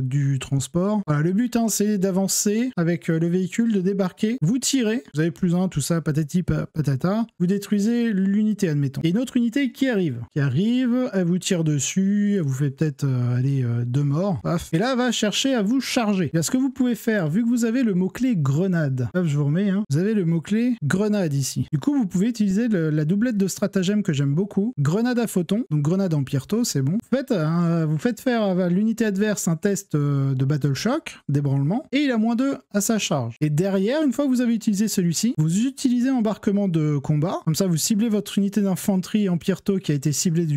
du transport. Voilà, le but c'est d'avancer avec le véhicule, de débarquer, vous tirez, vous avez plus 1, tout ça, patati patata, vous détruisez l'unité, admettons. Et une autre unité qui arrive, elle vous tire dessus, elle vous fait peut-être 2 morts, paf. Et là, elle va chercher à vous charger. Et ce que vous pouvez faire, vu que vous avez le mot-clé grenade, hop, je vous remets, vous avez le mot-clé grenade ici. Du coup, vous pouvez utiliser la doublette de stratagème que j'aime beaucoup, grenade à photon, donc grenade en Pyrto, c'est bon. Vous faites faire à l'unité adverse un test de battle shock, d'ébranlement, et il a -2 à sa charge. Et derrière, une fois que vous avez utilisé celui-ci, vous utilisez embarquement de combat, comme ça vous ciblez votre unité d'infanterie en Pyrto qui a été ciblée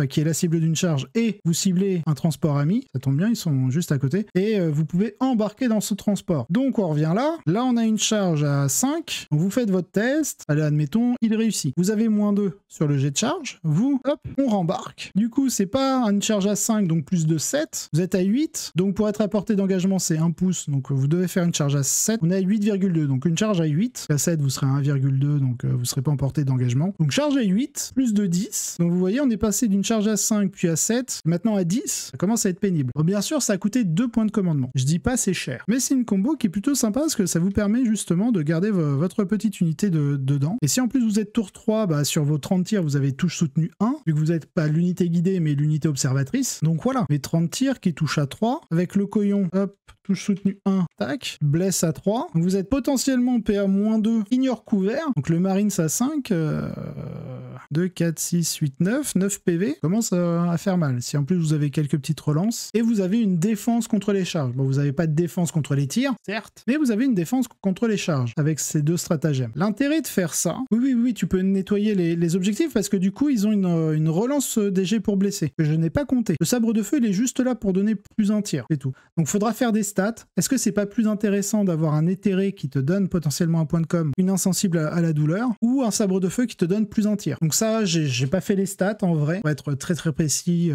qui est la cible d'une charge, et vous ciblez un transport ami, ça tombe bien, ils sont juste à côté, et vous pouvez embarquer dans ce transport. Donc on revient là on a une charge à 5, donc vous faites votre test, allez admettons, il réussit. Vous avez -2 sur le jet de charge, hop, on rembarque. Du coup c'est pas une charge à 5, donc plus de 7, vous êtes à 8, donc pour être à portée d'engagement c'est 1 pouce, donc vous devez faire une charge à 7, on est à 8,2, donc une charge à 8, à 7 vous serez à 1,2, donc vous serez pas en portée d'engagement. Donc charge à 8, plus de 10, donc vous voyez on est passé d'une charge à 5 puis à 7, maintenant à 10, ça commence à être pénible. Bon, bien sûr ça a coûté 2 points de commandement, je dis pas c'est cher, mais c'est une combo qui est plutôt sympa parce que ça vous permet justement de garder votre petite unité dedans. Et si en plus vous êtes tour 3, sur vos 30 tirs vous avez touche soutenue 1, vu que vous n'êtes pas l'unité guidée mais l'unité observatrice, donc voilà, mes 30 tirs qui touchent à 3, avec le coyon, hop, touche soutenue 1, tac, blesse à 3, donc vous êtes potentiellement PA-2, ignore couvert, donc le Marines à 5, 2, 4, 6, 8, 9 PV, commence à faire mal. Si en plus vous avez quelques petites relances, et vous avez une défense contre les charges. Bon, vous n'avez pas de défense contre les tirs, certes, mais vous avez une défense contre les charges, avec ces 2 stratagèmes. L'intérêt de faire ça, oui, tu peux nettoyer les objectifs, parce que du coup, ils ont une relance des jets pour blesser, que je n'ai pas compté. Le sabre de feu, il est juste là pour donner plus un tir, c'est tout. Donc faudra faire des stats. Est-ce que c'est pas plus intéressant d'avoir un éthéré qui te donne potentiellement un point de com, une insensible à la douleur, ou un sabre de feu qui te donne plus un tir? Donc ça, j'ai pas fait les stats en vrai, on va être très très précis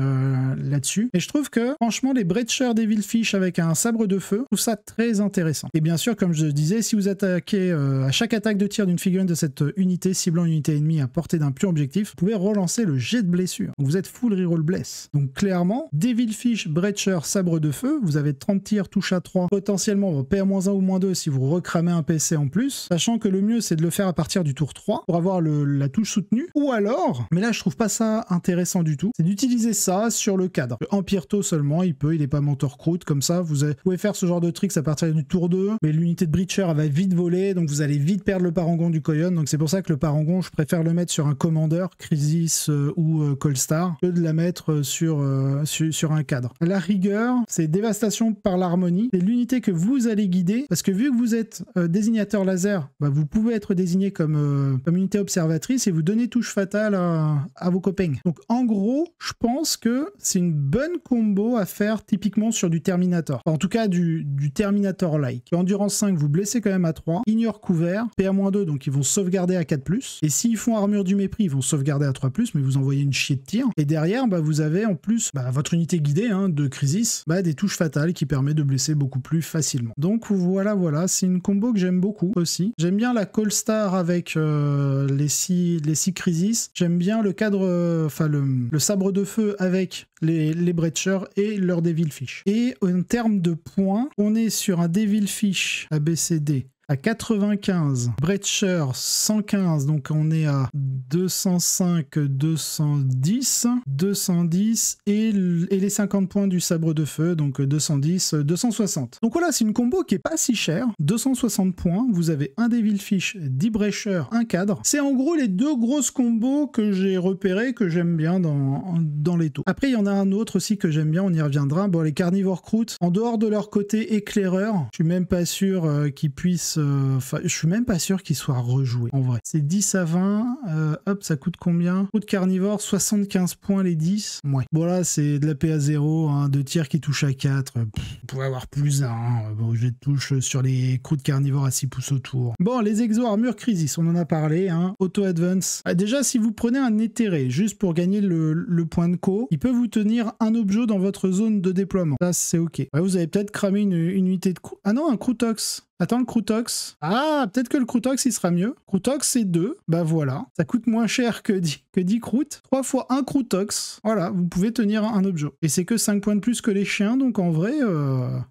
là-dessus. Et je trouve que franchement les Breacher Devilfish avec un sabre de feu, je trouve ça très intéressant. Et bien sûr, comme je disais, si vous attaquez à chaque attaque de tir d'une figurine de cette unité, ciblant une unité ennemie à portée d'un pur objectif, vous pouvez relancer le jet de blessure. Donc vous êtes full reroll bless. Donc clairement, Devilfish, Breacher, sabre de feu, vous avez 30 tirs, touche à 3, potentiellement PA-1 ou -2 si vous recramez un PC en plus, sachant que le mieux c'est de le faire à partir du tour 3 pour avoir la touche soutenue, ou alors, mais là je trouve pas ça intéressant du tout, c'est d'utiliser ça sur le cadre. En Pyrto seulement, il est pas mentor croûte, comme ça vous pouvez faire ce genre de tricks à partir du tour 2, mais l'unité de Breacher elle va vite voler, donc vous allez vite perdre le parangon du Coyon, donc c'est pour ça que le parangon je préfère le mettre sur un commandeur, Crisis ou Colstar, que de la mettre sur un cadre. La rigueur, c'est dévastation par l'harmonie, c'est l'unité que vous allez guider, parce que vu que vous êtes désignateur laser, vous pouvez être désigné comme unité observatrice et vous donner touche fatale à vos copains. Donc en gros, je pense que c'est une bonne combo à faire typiquement sur du Terminator. Enfin, en tout cas du Terminator-like. Endurance 5, vous blessez quand même à 3, ignore couvert, PA-2, donc ils vont sauvegarder à 4+, et s'ils font armure du mépris, ils vont sauvegarder à 3+, mais vous envoyez une chier de tir, et derrière, vous avez en plus votre unité guidée de Crisis, des touches fatales qui permet de blesser beaucoup plus facilement. Donc voilà, c'est une combo que j'aime beaucoup aussi. J'aime bien la Colstar avec les 6 Crisis, j'aime bien le cadre, le sabre de feu avec les Breacher et leur Devilfish. Et en termes de points, on est sur un Devilfish ABCD à 95, Breacher 115, donc on est à 205, 210 et les 50 points du sabre de feu, donc 210, 260. Donc voilà, c'est une combo qui est pas si chère, 260 points, vous avez un Devilfish, 10 Breacher, un cadre. C'est en gros les 2 grosses combos que j'ai repérées, que j'aime bien dans les taux. Après, il y en a un autre aussi que j'aime bien, on y reviendra. Bon, les Carnivore Croûte, en dehors de leur côté éclaireur, je suis même pas sûr qu'ils puissent enfin, je suis même pas sûr qu'il soit rejoué, en vrai. C'est 10 à 20, hop, ça coûte combien? Croûte carnivore, 75 points les 10. Ouais. Bon là, c'est de la PA 0, hein, 2 tirs qui touchent à 4. Vous pouvez avoir plus 1, bon, je touche sur les croûtes carnivores à 6 pouces autour. Bon, les exos armure crisis, on en a parlé, hein. Auto advance. Ah, déjà, si vous prenez un éthéré, juste pour gagner le point de co, il peut vous tenir un objet dans votre zone de déploiement. Ça, c'est ok. Ouais, vous avez peut-être cramé une unité de... Ah non, un Croutox. Attends, le Croutox. Ah, peut-être que le Croutox, il sera mieux. Croutox, c'est 2. Bah voilà. Ça coûte moins cher que 10 croûtes. 3 fois 1 Croutox. Voilà, vous pouvez tenir un objet. Et c'est que 5 points de plus que les chiens, donc en vrai,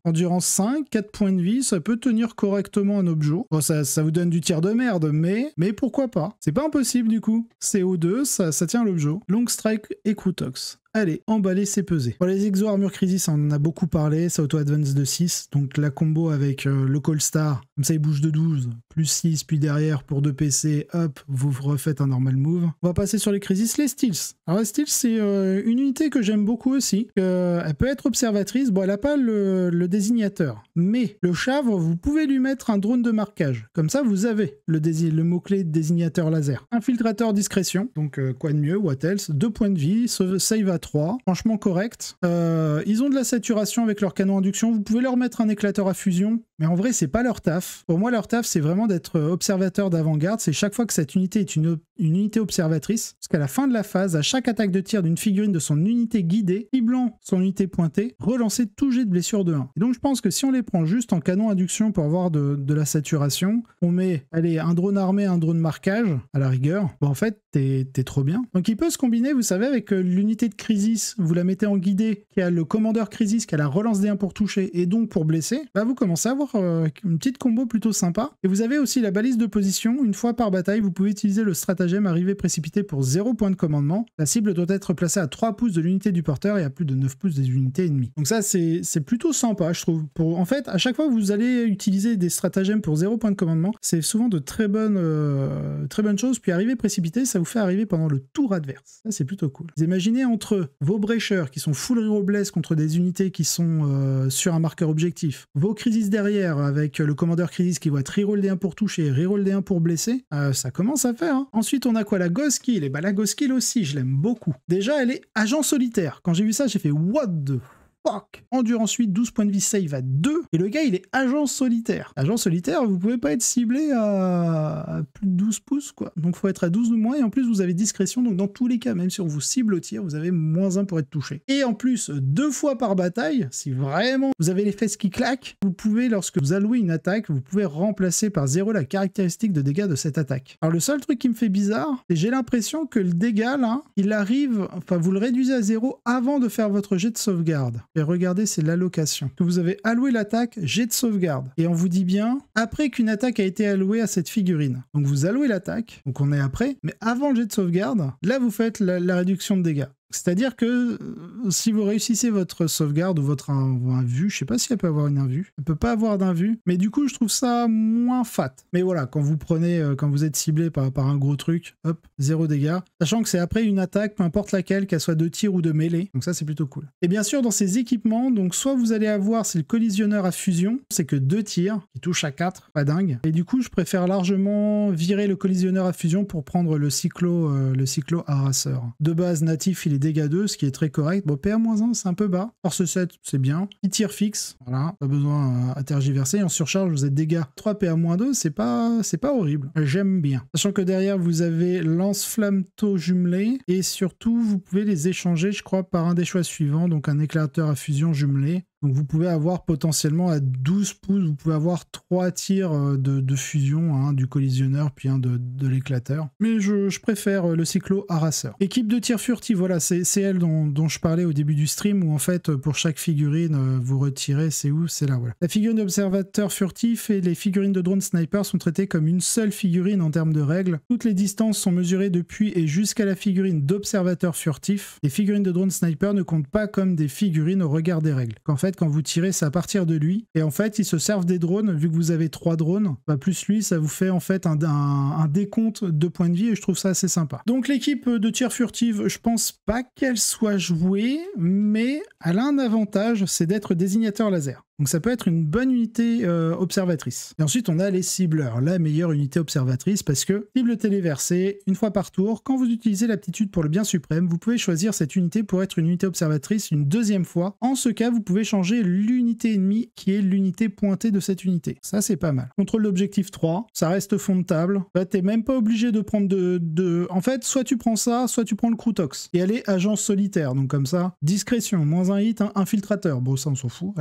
endurance 5, 4 points de vie, ça peut tenir correctement un objet. Bon, ça vous donne du tir de merde, mais pourquoi pas? C'est pas impossible du coup. CO2, ça tient l'objet. Long Strike et Croutox. Allez, emballer, c'est peser. Pour les exos armure crisis, on en a beaucoup parlé, ça auto-advance de 6, donc la combo avec le Call Star, comme ça il bouge de 12, plus 6, puis derrière pour 2 PC, hop, vous refaites un normal move. On va passer sur les crisis, les Steels. Alors les Steels, c'est une unité que j'aime beaucoup aussi, elle peut être observatrice, bon elle n'a pas le désignateur, mais le Chavre, vous pouvez lui mettre un drone de marquage, comme ça vous avez le mot-clé de désignateur laser. Infiltrateur discrétion, donc quoi de mieux, what else, 2 points de vie, save à 3, franchement correct. Ils ont de la saturation avec leur canon induction, vous pouvez leur mettre un éclateur à fusion, mais en vrai c'est pas leur taf. Pour moi leur taf c'est vraiment d'être observateur d'avant-garde, c'est chaque fois que cette unité est une unité observatrice, parce qu'à la fin de la phase, à chaque attaque de tir d'une figurine de son unité guidée, ciblant son unité pointée, relancer tout jet de blessure de 1. Et donc je pense que si on les prend juste en canon induction pour avoir de la saturation, on met, allez, un drone armé, un drone marquage, à la rigueur, bah en fait t'es trop bien. Donc il peut se combiner, vous savez, avec l'unité de crisis, vous la mettez en guidée, qui a le commandeur crisis, qui a la relance des 1 pour toucher, et donc pour blesser, bah vous commencez à avoir une petite combo plutôt sympa. Et vous avez aussi la balise de position, une fois par bataille, vous pouvez utiliser le stratagème arrivée précipité pour 0 point de commandement. La cible doit être placée à 3 pouces de l'unité du porteur et à plus de 9 pouces des unités ennemies. Donc ça c'est plutôt sympa, je trouve. En fait, à chaque fois que vous allez utiliser des stratagèmes pour 0 point de commandement, c'est souvent de très bonnes choses, puis arrivée précipitée, ça vous fait arriver pendant le tour adverse. Ça c'est plutôt cool. Vous imaginez entre vos brécheurs qui sont full reroll bless contre des unités qui sont sur un marqueur objectif, vos crisis derrière avec le commandeur crisis qui va être reroll des 1 pour toucher et reroll des 1 pour blesser, ça commence à faire. Hein. Ensuite on a quoi? La Ghost Kill. Et bah la Ghost Kill aussi, je l'aime beaucoup. Déjà elle est agent solitaire. Quand j'ai vu ça, j'ai fait what the fuck. Endurance 8, 12 points de vie, save à 2. Et le gars, il est agent solitaire. Agent solitaire, vous pouvez pas être ciblé à plus de 12 pouces, quoi. Donc, faut être à 12 ou moins. Et en plus, vous avez discrétion. Donc, dans tous les cas, même si on vous cible au tir, vous avez moins 1 pour être touché. Et en plus, 2 fois par bataille, si vraiment vous avez les fesses qui claquent, vous pouvez, lorsque vous allouez une attaque, vous pouvez remplacer par 0 la caractéristique de dégâts de cette attaque. Alors, le seul truc qui me fait bizarre, c'est que j'ai l'impression que le dégât, là, il arrive, enfin, vous le réduisez à 0 avant de faire votre jet de sauvegarde. Et regardez, c'est l'allocation. Que vous avez alloué l'attaque, jet de sauvegarde. Et on vous dit bien, après qu'une attaque a été allouée à cette figurine. Donc vous allouez l'attaque, donc on est après, mais avant le jet de sauvegarde, là vous faites la réduction de dégâts. C'est-à-dire que si vous réussissez votre sauvegarde ou votre invu, je sais pas si elle peut avoir une invu, elle peut pas avoir d'invu, mais du coup je trouve ça moins fat. Mais voilà, quand vous prenez, quand vous êtes ciblé par un gros truc, hop, 0 dégâts, sachant que c'est après une attaque, peu importe laquelle, qu'elle soit de tir ou de mêlée, donc ça c'est plutôt cool. Et bien sûr dans ces équipements, donc soit vous allez avoir, c'est le collisionneur à fusion, c'est que 2 tirs, qui touchent à 4, pas dingue, et du coup je préfère largement virer le collisionneur à fusion pour prendre le cyclo harasseur. De base natif, il est dégâts 2, ce qui est très correct. Bon, PA-1, c'est un peu bas. Force 7, c'est bien. Petit tir fixe, voilà, pas besoin à tergiverser. En surcharge, vous êtes dégâts 3 PA-2, c'est pas horrible. J'aime bien. Sachant que derrière, vous avez lance-flamme-taux jumelé, et surtout, vous pouvez les échanger, je crois, par un des choix suivants, donc un éclateur à fusion jumelé. Donc vous pouvez avoir potentiellement à 12 pouces, vous pouvez avoir 3 tirs de fusion, hein, du collisionneur puis un de l'éclateur. Mais je préfère le cyclo harasseur. Équipe de tir furtif, voilà, c'est elle dont je parlais au début du stream, où en fait pour chaque figurine, vous retirez, c'est où? C'est là, voilà. La figurine d'observateur furtif et les figurines de drone sniper sont traitées comme une seule figurine en termes de règles. Toutes les distances sont mesurées depuis et jusqu'à la figurine d'observateur furtif. Les figurines de drone sniper ne comptent pas comme des figurines au regard des règles. Qu'en fait, quand vous tirez, c'est à partir de lui. Et en fait, ils se servent des drones, vu que vous avez 3 drones, bah plus lui, ça vous fait en fait un décompte de points de vie, et je trouve ça assez sympa. Donc l'équipe de tir furtive, je pense pas qu'elle soit jouée, mais elle a un avantage, c'est d'être désignateur laser. Donc ça peut être une bonne unité observatrice. Et ensuite, on a les cibleurs, la meilleure unité observatrice, parce que cible téléversée, une fois par tour, quand vous utilisez l'aptitude pour le bien suprême, vous pouvez choisir cette unité pour être une unité observatrice une deuxième fois. En ce cas, vous pouvez changer l'unité ennemie qui est l'unité pointée de cette unité. Ça, c'est pas mal. Contrôle d'objectif 3, ça reste fond de table. Là, t'es même pas obligé de prendre En fait, soit tu prends ça, soit tu prends le Croutox. Et elle est agence solitaire, donc comme ça, discrétion, moins un hit, infiltrateur. Bon, ça, on s'en fout.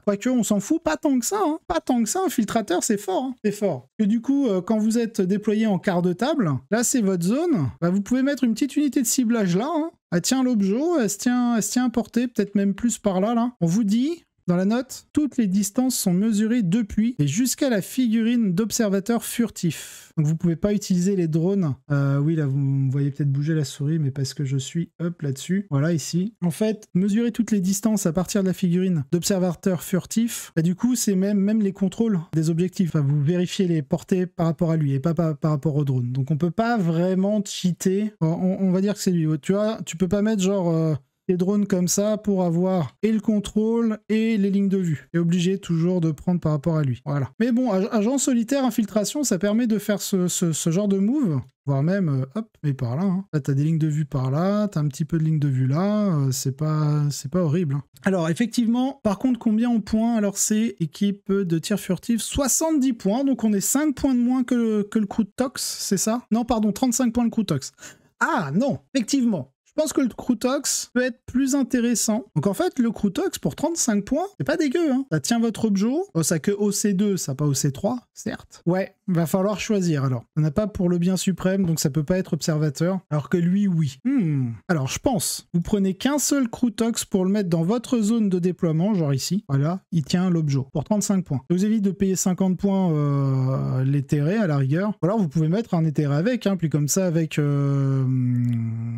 Quoique, on s'en fout pas tant que ça, hein. Pas tant que ça, infiltrateur, c'est fort, hein. C'est fort. Et du coup, quand vous êtes déployé en quart de table, là, c'est votre zone, bah, vous pouvez mettre une petite unité de ciblage là, hein. Elle tient l'objet, elle se tient à portée, peut-être même plus par là, là. On vous dit... Dans la note, toutes les distances sont mesurées depuis et jusqu'à la figurine d'observateur furtif. Donc vous pouvez pas utiliser les drones. Oui, là, vous me voyez peut-être bouger la souris, mais parce que je suis up là-dessus. Voilà, ici. En fait, mesurer toutes les distances à partir de la figurine d'observateur furtif, bah, du coup, c'est même les contrôles des objectifs. Enfin, vous vérifiez les portées par rapport à lui et pas par rapport au drone. Donc on peut pas vraiment cheater. On va dire que c'est lui. Tu vois, tu peux pas mettre genre... les drones comme ça pour avoir et le contrôle et les lignes de vue. Et obligé toujours de prendre par rapport à lui. Voilà. Mais bon, agent solitaire, infiltration, ça permet de faire ce genre de move. Voire même, hop, mais par là. Hein. Là, t'as des lignes de vue par là, t'as un petit peu de lignes de vue là, c'est pas horrible. Hein. Alors, effectivement, par contre, combien en points? Alors, c'est équipe de tir furtif, 70 points, donc on est 5 points de moins que le Croutox, c'est ça? Non, pardon, 35 points le Croutox. Ah, non, effectivement. Je pense que le Croutox peut être plus intéressant. Donc en fait, le Croutox pour 35 points, c'est pas dégueu, hein. Ça tient votre objet. Oh, ça que OC2, ça pas OC3, certes. Ouais, va falloir choisir alors. On n'a pas pour le bien suprême, donc ça peut pas être observateur. Alors que lui, oui. Alors je pense, vous prenez qu'un seul Croutox pour le mettre dans votre zone de déploiement, genre ici. Voilà, il tient l'objet pour 35 points. Ça vous évite de payer 50 points l'éthéré à la rigueur. Ou alors vous pouvez mettre un éthéré avec, hein, puis comme ça avec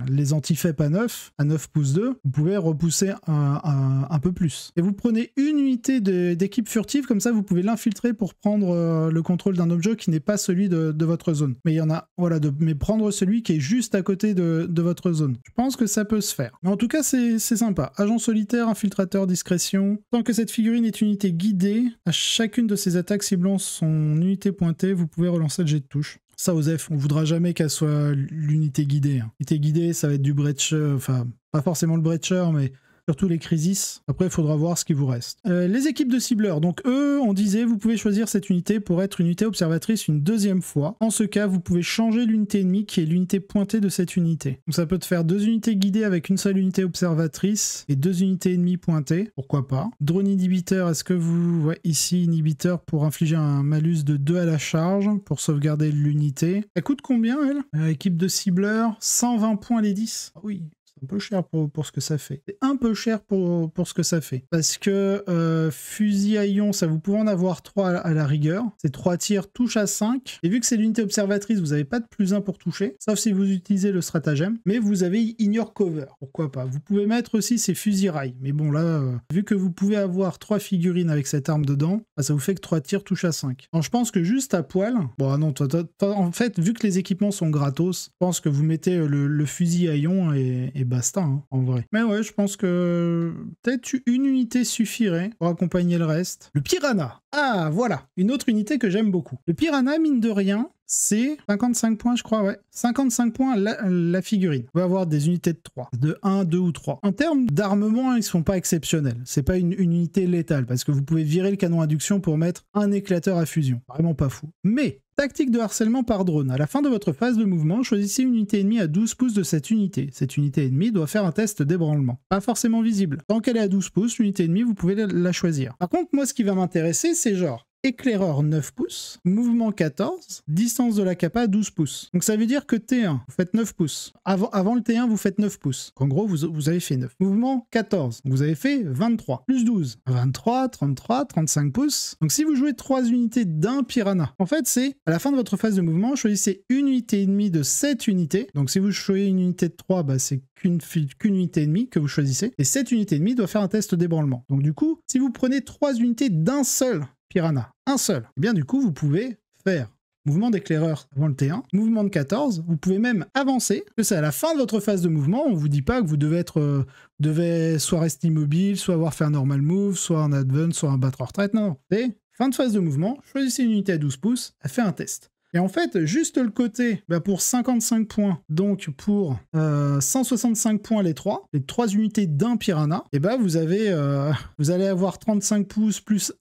les antifaibles à 9 pouces 2, vous pouvez repousser un peu plus. Et vous prenez une unité d'équipe furtive, comme ça vous pouvez l'infiltrer pour prendre le contrôle d'un objet qui n'est pas celui de votre zone. Mais il y en a, voilà, mais prendre celui qui est juste à côté de votre zone. Je pense que ça peut se faire. Mais en tout cas, c'est sympa. Agent solitaire, infiltrateur, discrétion. Tant que cette figurine est une unité guidée, à chacune de ses attaques ciblant son unité pointée, vous pouvez relancer le jet de touche. Ça, Osef, on voudra jamais qu'elle soit l'unité guidée. Hein. L'unité guidée, ça va être du breacher, enfin, pas forcément le breacher, mais surtout les crisis. Après, il faudra voir ce qui vous reste. Les équipes de cibleurs. Donc, eux, on disait, vous pouvez choisir cette unité pour être une unité observatrice une deuxième fois. En ce cas, vous pouvez changer l'unité ennemie qui est l'unité pointée de cette unité. Donc, ça peut te faire 2 unités guidées avec une seule unité observatrice et 2 unités ennemies pointées. Pourquoi pas. Drone inhibiteur, est-ce que vous... Ouais, ici, inhibiteur pour infliger un malus de 2 à la charge pour sauvegarder l'unité. Elle coûte combien, elle? Équipe de cibleurs, 120 points les 10. Ah oui. Un peu cher pour ce que ça fait. C'est un peu cher pour ce que ça fait. Parce que fusil à ion, ça vous pouvez en avoir 3 à la rigueur. C'est 3 tirs, touche à 5. Et vu que c'est l'unité observatrice, vous n'avez pas de +1 pour toucher. Sauf si vous utilisez le stratagème. Mais vous avez ignore cover. Pourquoi pas. Vous pouvez mettre aussi ces fusils rails. Mais bon là, vu que vous pouvez avoir 3 figurines avec cette arme dedans, bah, ça vous fait que 3 tirs, touche à 5. Donc je pense que juste à poil... Bon non, en fait, vu que les équipements sont gratos, je pense que vous mettez le fusil à ion et basta, hein, en vrai. Mais ouais, je pense que peut-être une unité suffirait pour accompagner le reste. Le Piranha. Ah, voilà, une autre unité que j'aime beaucoup. Le Piranha, mine de rien, c'est 55 points, je crois, ouais. 55 points la figurine. Vous pouvez avoir des unités de 3, de 1, 2 ou 3. En termes d'armement, ils sont pas exceptionnels. C'est pas une unité létale, parce que vous pouvez virer le canon induction pour mettre un éclateur à fusion. Vraiment pas fou. Mais... tactique de harcèlement par drone. À la fin de votre phase de mouvement, choisissez une unité ennemie à 12 pouces de cette unité. Cette unité ennemie doit faire un test d'ébranlement. Pas forcément visible. Tant qu'elle est à 12 pouces, l'unité ennemie, vous pouvez la choisir. Par contre, moi, ce qui va m'intéresser, c'est genre éclaireur 9 pouces, mouvement 14, distance de la capa à 12 pouces. Donc ça veut dire que T1, vous faites 9 pouces. Avant le T1, vous faites 9 pouces. En gros, vous avez fait 9. Mouvement 14, donc vous avez fait 23. Plus 12, 23, 33, 35 pouces. Donc si vous jouez 3 unités d'un Piranha, en fait, c'est à la fin de votre phase de mouvement, choisissez une unité ennemie de cette unité. Donc si vous choisissez une unité de 3, bah, c'est qu'une unité ennemie que vous choisissez. Et cette unité ennemie doit faire un test d'ébranlement. Donc du coup, si vous prenez 3 unités d'un seul Piranha, un seul, et bien du coup, vous pouvez faire mouvement d'éclaireur avant le T1, mouvement de 14, vous pouvez même avancer, que c'est à la fin de votre phase de mouvement, on vous dit pas que vous devez soit rester immobile, soit avoir fait un normal move, soit un advance, soit un battre en retraite, non, c'est fin de phase de mouvement, choisissez une unité à 12 pouces, elle fait un test. Et en fait, juste le côté, pour 55 points, donc pour 165 points les trois unités d'un Piranha, et vous allez avoir 35 pouces plus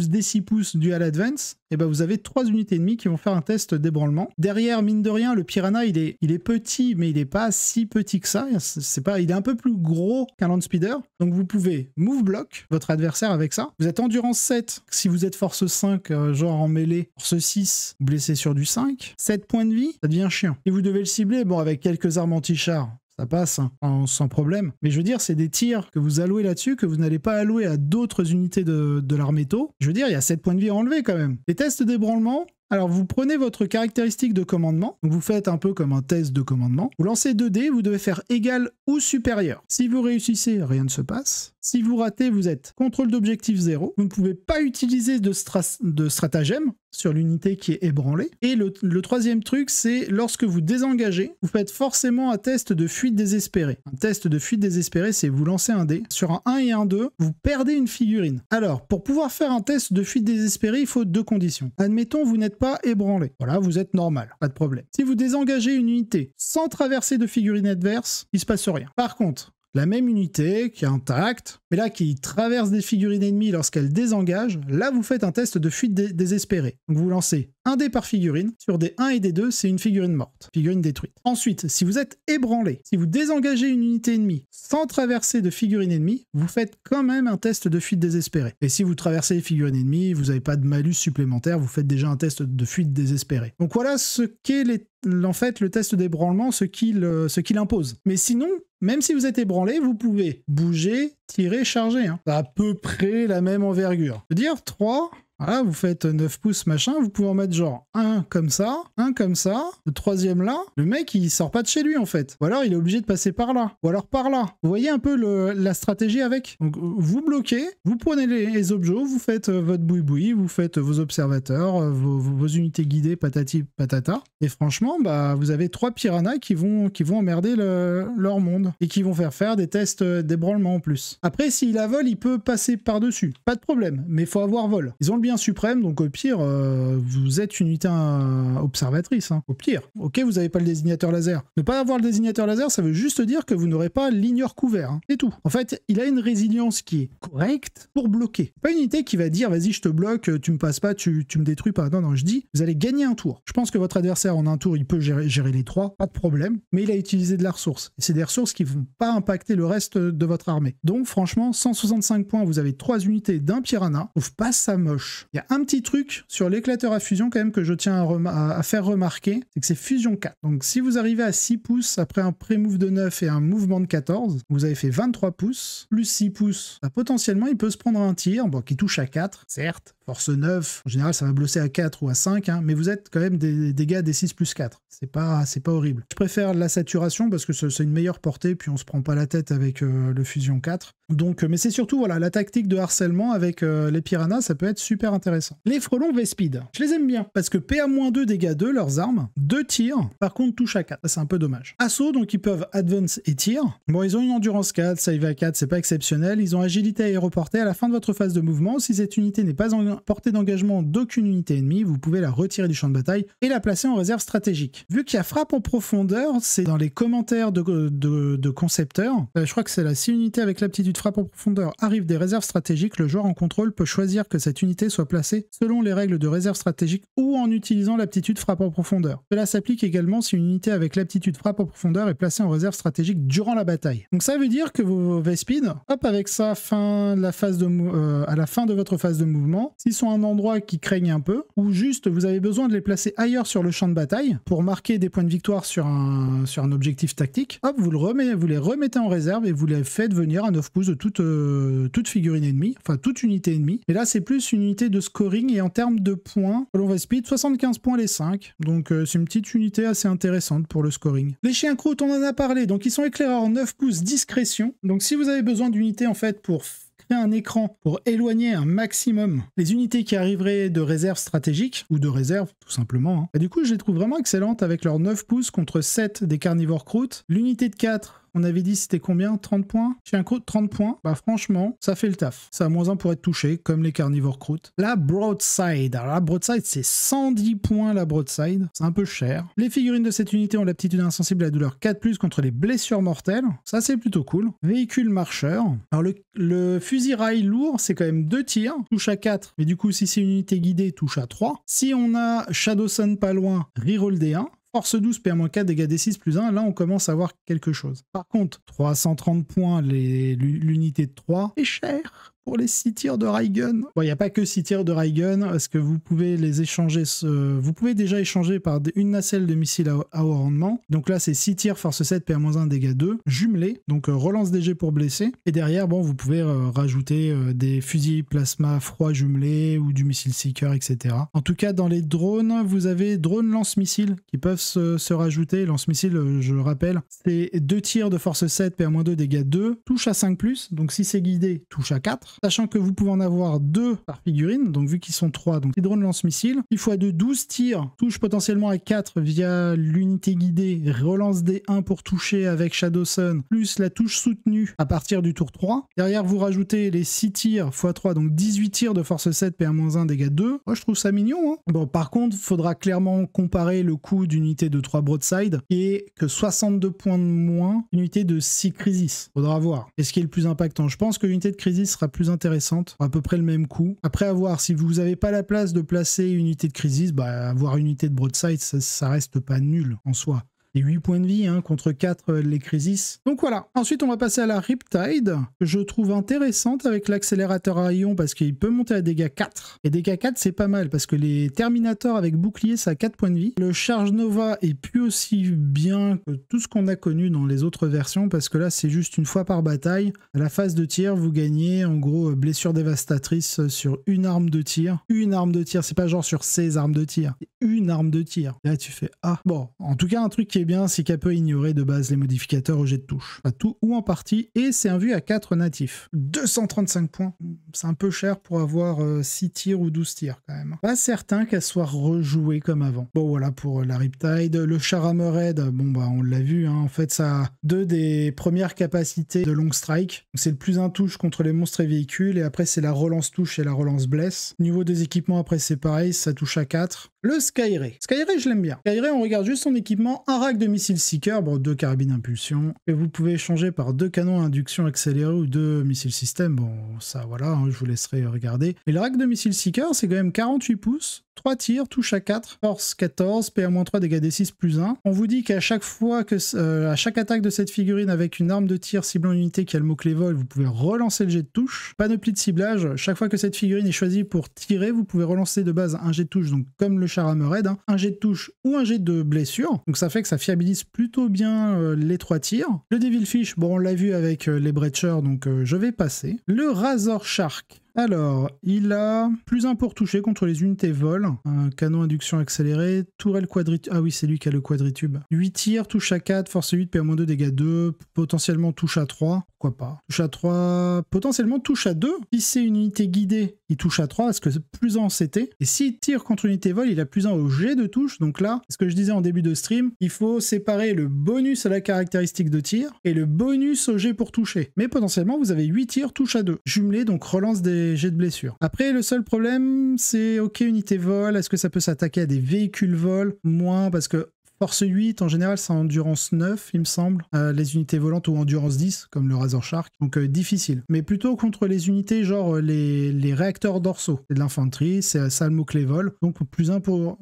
des 6 pouces dû à l'advance, et vous avez 3 unités ennemies qui vont faire un test d'ébranlement. Derrière, mine de rien, le Piranha, il est petit, mais il n'est pas si petit que ça. Il est un peu plus gros qu'un Landspeeder. Donc vous pouvez move block votre adversaire avec ça. Vous êtes endurance 7, si vous êtes force 5, genre en mêlée, force 6, blessé sur du 5. 7 points de vie, ça devient chiant. Et vous devez le cibler, avec quelques armes anti-char. Ça passe sans problème. Mais je veux dire, c'est des tirs que vous allouez là-dessus, que vous n'allez pas allouer à d'autres unités de l'armée taux. Je veux dire, il y a 7 points de vie à enlever quand même. Les tests d'ébranlement, alors vous prenez votre caractéristique de commandement, donc vous faites un peu comme un test de commandement, vous lancez 2 dés, vous devez faire égal ou supérieur. Si vous réussissez, rien ne se passe. Si vous ratez, vous êtes contrôle d'objectif 0. Vous ne pouvez pas utiliser de stratagème sur l'unité qui est ébranlée. Et le troisième truc, c'est lorsque vous désengagez, vous faites forcément un test de fuite désespérée. Un test de fuite désespérée, c'est vous lancez un dé. Sur un 1 et un 2, vous perdez une figurine. Alors, pour pouvoir faire un test de fuite désespérée, il faut 2 conditions. Admettons, vous n'êtes pas ébranlé. Voilà, vous êtes normal, pas de problème. Si vous désengagez une unité sans traverser de figurine adverse, il se passe rien. Par contre, la même unité qui est intacte, mais là qui traverse des figurines ennemies lorsqu'elle désengage, là vous faites un test de fuite désespérée. Donc vous lancez un dé par figurine, sur des 1 et des 2, c'est une figurine morte, figurine détruite. Ensuite, si vous êtes ébranlé, si vous désengagez une unité ennemie sans traverser de figurine ennemie, vous faites quand même un test de fuite désespérée. Et si vous traversez les figurines ennemies, vous n'avez pas de malus supplémentaire, vous faites déjà un test de fuite désespérée. Donc voilà ce qu'est en fait le test d'ébranlement, ce qu'il impose. Mais sinon, même si vous êtes ébranlé, vous pouvez bouger, tirer, charger. C'est à peu près la même envergure. Je veux dire, 3... Voilà, vous faites 9 pouces machin, vous pouvez en mettre genre un comme ça, le troisième là, le mec il sort pas de chez lui en fait. Ou alors il est obligé de passer par là, ou alors par là. Vous voyez un peu la stratégie avec. Donc vous bloquez, vous prenez les objets, vous faites votre boui-boui, vous faites vos observateurs, vos unités guidées patati patata. Et franchement, vous avez 3 piranhas qui vont emmerder leur monde et qui vont faire des tests d'ébranlement en plus. Après, s'il a vol, il peut passer par-dessus. Pas de problème, mais il faut avoir vol. Ils ont le bien suprême, donc au pire, vous êtes une unité observatrice. Au pire, ok, vous n'avez pas le désignateur laser. Ne pas avoir le désignateur laser, ça veut juste dire que vous n'aurez pas l'ignore couvert. C'est tout. En fait, il a une résilience qui est correcte pour bloquer. Pas une unité qui va dire, vas-y, je te bloque, tu me passes pas, tu me détruis pas. Non, je dis, vous allez gagner un tour. Je pense que votre adversaire, en un tour, il peut gérer les 3, pas de problème, mais il a utilisé de la ressource. Et c'est des ressources qui vont pas impacter le reste de votre armée. Donc, franchement, 165 points, vous avez 3 unités d'un piranha. Je trouve pas ça moche. Il y a un petit truc sur l'éclateur à fusion quand même que je tiens à faire remarquer, c'est que c'est fusion 4. Donc si vous arrivez à 6 pouces après un pré-move de 9 et un mouvement de 14, vous avez fait 23 pouces, plus 6 pouces, potentiellement il peut se prendre un tir, qui touche à 4, certes, force 9, en général ça va blosser à 4 ou à 5, mais vous êtes quand même des dégâts des 6 plus 4. C'est pas horrible. Je préfère la saturation parce que c'est une meilleure portée, puis on se prend pas la tête avec le fusion 4. Donc, mais c'est surtout voilà, la tactique de harcèlement avec les piranhas, ça peut être super intéressant. Les frelons V-Speed, je les aime bien parce que PA-2 dégâts 2, leurs armes, 2 tirs, par contre touche à 4. Ça, c'est un peu dommage. Assaut, donc ils peuvent advance et tir. Bon, ils ont une endurance 4, save à 4, c'est pas exceptionnel. Ils ont agilité aéroportée à la fin de votre phase de mouvement. Si cette unité n'est pas en portée d'engagement d'aucune unité ennemie, vous pouvez la retirer du champ de bataille et la placer en réserve stratégique. Vu qu'il y a frappe en profondeur, c'est dans les commentaires de concepteurs. Je crois que c'est là. Si une unité avec l'aptitude frappe en profondeur arrive des réserves stratégiques, le joueur en contrôle peut choisir que cette unité soit placée selon les règles de réserve stratégique ou en utilisant l'aptitude frappe en profondeur. Cela s'applique également si une unité avec l'aptitude frappe en profondeur est placée en réserve stratégique durant la bataille. Donc ça veut dire que vos V-Speed, hop, avec ça, à la fin de votre phase de mouvement, s'ils sont à un endroit qui craignent un peu, ou juste vous avez besoin de les placer ailleurs sur le champ de bataille pour marquer des points de victoire sur un objectif tactique, hop, vous les remettez en réserve et vous les faites venir à 9 pouces de toute figurine ennemie, enfin toute unité ennemie. Et là, c'est plus une unité de scoring et en termes de points, l'on va speed 75 points les 5. Donc c'est une petite unité assez intéressante pour le scoring. Les chiens croûtes, on en a parlé. Donc ils sont éclaireurs 9 pouces discrétion. Donc si vous avez besoin d'unités en fait pour créer un écran pour éloigner un maximum les unités qui arriveraient de réserve stratégique, ou de réserve tout simplement. Et du coup, je les trouve vraiment excellentes avec leurs 9 pouces contre 7 des carnivores croûtes. L'unité de 4, on avait dit c'était combien? 30 points? Chez un croûte, 30 points. Bah franchement, ça fait le taf. Ça a -1 pour être touché, comme les carnivores croûtes. La broadside. Alors la broadside, c'est 110 points la broadside. C'est un peu cher. Les figurines de cette unité ont l'aptitude insensible à la douleur 4+, contre les blessures mortelles. Ça, c'est plutôt cool. Véhicule marcheur. Alors le fusil rail lourd, c'est quand même 2 tirs. Touche à 4. Mais du coup, si c'est une unité guidée, touche à 3. Si on a Shadow Sun pas loin, reroll D1. Force 12, PA-4, dégâts D6 plus 1, là on commence à voir quelque chose. Par contre, 330 points l'unité de 3 est cher pour les 6 tirs de Raygun. Bon, il n'y a pas que 6 tirs de Raygun, parce que vous pouvez les échanger, vous pouvez déjà échanger par une nacelle de missiles à haut rendement. Donc là, c'est 6 tirs, force 7, PA-1, dégâts 2, jumelés, donc relance DG pour blesser. Et derrière, bon, vous pouvez rajouter des fusils plasma froid jumelés ou du missile seeker, etc. En tout cas, dans les drones, vous avez drone lance-missiles qui peuvent se rajouter. Lance-missile, je rappelle, c'est 2 tirs de force 7, PA-2, dégâts 2, touche à 5+, donc si c'est guidé, touche à 4. Sachant que vous pouvez en avoir 2 par figurine, donc vu qu'ils sont 3, donc les drones lance-missiles, il faut de 12 tirs, touche potentiellement à 4 via l'unité guidée, relance D1 pour toucher avec Shadow Sun, plus la touche soutenue à partir du tour 3. Derrière, vous rajoutez les 6 tirs x 3, donc 18 tirs de force 7, PA-1, dégâts 2. Moi, je trouve ça mignon. Bon, par contre, il faudra clairement comparer le coût d'une unité de 3 broadside, qui est que 62 points de moins, une unité de 6 crisis. Faudra voir. Et ce qui est le plus impactant, je pense que l'unité de crisis sera plus intéressante, à peu près le même coût. Après, à voir, si vous n'avez pas la place de placer une unité de crisis, bah, avoir une unité de broadside, ça reste pas nul en soi. Et 8 points de vie contre 4 les crisis. Donc voilà. Ensuite, on va passer à la Riptide. Je trouve intéressante avec l'accélérateur à ion parce qu'il peut monter à dégâts 4. Et dégâts 4, c'est pas mal parce que les Terminators avec bouclier, ça a 4 points de vie. Le Charge Nova est plus aussi bien que tout ce qu'on a connu dans les autres versions parce que là, c'est juste une fois par bataille. À la phase de tir, vous gagnez en gros blessure dévastatrice sur une arme de tir. Une arme de tir, c'est pas genre sur 16 armes de tir. C'est une arme de tir. Et là, tu fais ah. Bon, en tout cas, un truc qui est bien, c'est qu'elle peut ignorer de base les modificateurs au jet de touche. Pas tout ou en partie, et c'est un vu à 4 natifs. 235 points, c'est un peu cher pour avoir 6 tirs ou 12 tirs quand même. Pas certain qu'elle soit rejouée comme avant. Bon voilà pour la Riptide. Le char Hammerhead, bon bah on l'a vu, en fait ça a 2 des premières capacités de long strike. C'est le plus un touche contre les monstres et véhicules, et après c'est la relance touche et la relance blesse. Niveau des équipements, après c'est pareil, ça touche à 4. Le Skyray. Skyray, je l'aime bien. Skyray, on regarde juste son équipement, un rack de missiles Seeker, bon, 2 carabines impulsion, et vous pouvez échanger par 2 canons à induction accélérée ou 2 missiles système. Bon, ça, voilà, je vous laisserai regarder. Et le rack de missiles Seeker, c'est quand même 48 pouces, 3 tirs, touche à 4, force 14, PA-3, dégâts D6 plus 1. On vous dit qu'à chaque fois à chaque attaque de cette figurine avec une arme de tir ciblant une unité qui a le mot-clé vol, vous pouvez relancer le jet de touche. Panoplie de ciblage, chaque fois que cette figurine est choisie pour tirer, vous pouvez relancer de base un jet de touche, donc comme le char Hammerhead, un jet de touche ou un jet de blessure. Donc ça fait que ça fiabilise plutôt bien les 3 tirs. Le Devilfish, bon on l'a vu avec les Breachers, donc je vais passer. Le Razor Shark. Alors, il a plus 1 pour toucher contre les unités vol, un canon induction accéléré, tourelle quadritube, ah oui c'est lui qui a le quadritube. 8 tirs, touche à 4, force 8, PA-2, dégâts 2, potentiellement touche à 3, pourquoi pas. Touche à 3, potentiellement touche à 2, si c'est une unité guidée, il touche à 3, parce que plus 1 c'était, et s'il tire contre une unité vol, il a plus 1 au jet de touche, donc là, ce que je disais en début de stream, il faut séparer le bonus à la caractéristique de tir, et le bonus au jet pour toucher. Mais potentiellement, vous avez 8 tirs, touche à 2, jumelé, donc relance des jets de blessure. Après, le seul problème, c'est ok, unité vol, est-ce que ça peut s'attaquer à des véhicules vol? Moins, parce que force 8, en général, c'est endurance 9, il me semble. Les unités volantes ou endurance 10, comme le Razor Shark. Donc difficile. Mais plutôt contre les unités, genre les réacteurs dorsaux. C'est de l'infanterie, c'est ça le mot-clé vol. Donc plus 1 pour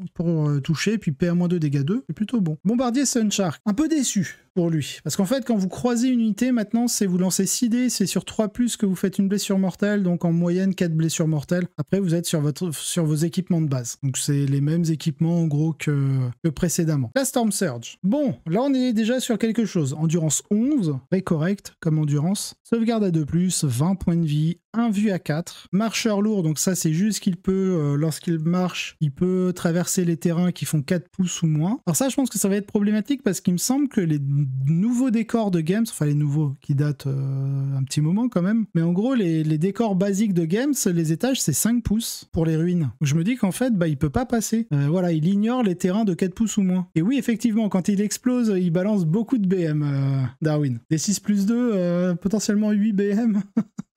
toucher, puis PA-2, dégâts 2. C'est plutôt bon. Bombardier Sun Shark. Un peu déçu pour lui. Parce qu'en fait, quand vous croisez une unité, maintenant, c'est vous lancez 6 dés, c'est sur 3+, que vous faites une blessure mortelle, donc en moyenne 4 blessures mortelles. Après, vous êtes sur vos équipements de base. Donc c'est les mêmes équipements, en gros, que précédemment. La Storm Surge. Bon, là, on est déjà sur quelque chose. Endurance 11, très correct comme endurance. Sauvegarde à 2+, 20 points de vie, 1 vu à 4. Marcheur lourd, donc ça, c'est juste qu'il peut, lorsqu'il marche, il peut traverser les terrains qui font 4 pouces ou moins. Alors ça, je pense que ça va être problématique parce qu'il me semble que les nouveaux décors de Games, enfin les nouveaux qui datent un petit moment quand même. Mais en gros, les décors basiques de Games, les étages, c'est 5 pouces pour les ruines. Je me dis qu'en fait, bah, il peut pas passer. Voilà, il ignore les terrains de 4 pouces ou moins. Et oui, effectivement, quand il explose, il balance beaucoup de BM, Darwin. Des 6+2, potentiellement 8 BM.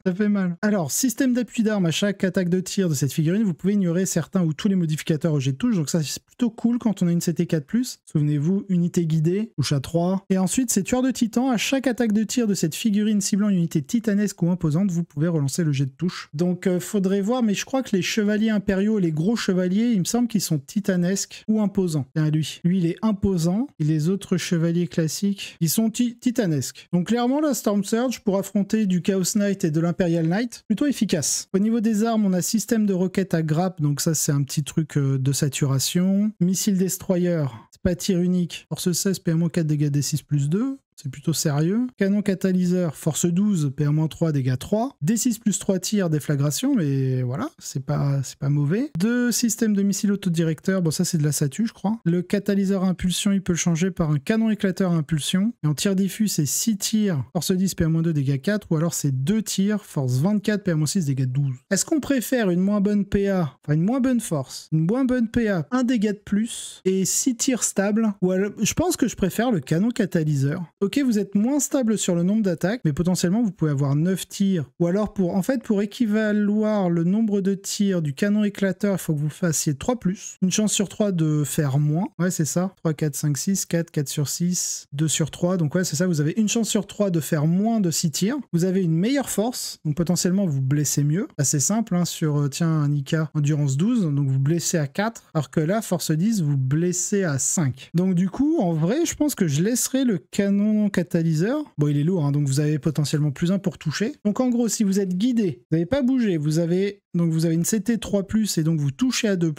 Ça fait mal. Alors, système d'appui d'armes à chaque attaque de tir de cette figurine, vous pouvez ignorer certains ou tous les modificateurs au jet de touche, donc ça c'est plutôt cool quand on a une CT4+. Souvenez-vous, unité guidée, touche à 3. Et ensuite, c'est tueur de titan, à chaque attaque de tir de cette figurine ciblant une unité titanesque ou imposante, vous pouvez relancer le jet de touche. Donc faudrait voir, mais je crois que les chevaliers impériaux, les gros chevaliers, il me semble qu'ils sont titanesques ou imposants. Tiens, lui, il est imposant, et les autres chevaliers classiques, ils sont titanesques. Donc clairement, la Storm Surge, pour affronter du Chaos Knight et de l'Imperial Knight, plutôt efficace. Au niveau des armes, on a système de roquettes à grappe, donc ça c'est un petit truc de saturation. Missile destroyer, c'est pas tir unique. Force 16, PMO4, dégâts D6+2. C'est plutôt sérieux. Canon catalyseur, force 12, PA-3, dégâts 3. D6+3 tirs, déflagration, mais voilà, c'est pas mauvais. 2 systèmes de missiles autodirecteurs, bon ça c'est de la satu je crois. Le catalyseur à impulsion, il peut le changer par un canon éclateur à impulsion. Et en tir diffus, c'est 6 tirs, force 10, PA-2, dégâts 4, ou alors c'est 2 tirs, force 24, PA-6, dégâts 12. Est-ce qu'on préfère une moins bonne PA, enfin une moins bonne force, une moins bonne PA, 1 dégât de plus, et 6 tirs stables, ou alors, je pense que je préfère le canon catalyseur. Ok, vous êtes moins stable sur le nombre d'attaques, mais potentiellement vous pouvez avoir 9 tirs. Ou alors pour équivaloir le nombre de tirs du canon éclateur, il faut que vous fassiez 3+. Une chance sur 3 de faire moins. Ouais, c'est ça. 3, 4, 5, 6, 4 sur 6, 2 sur 3. Donc ouais, c'est ça, vous avez une chance sur 3 de faire moins de 6 tirs. Vous avez une meilleure force, donc potentiellement vous blessez mieux. Assez simple, hein, sur, tiens, un IK endurance 12, donc vous blessez à 4, alors que là, force 10, vous blessez à 5. Donc du coup, en vrai, je pense que je laisserai le canon catalyseur. Bon, il est lourd, hein, donc vous avez potentiellement +1 pour toucher. Donc en gros, si vous êtes guidé, vous n'avez pas bougé, vous avez une CT 3+, et donc vous touchez à 2+,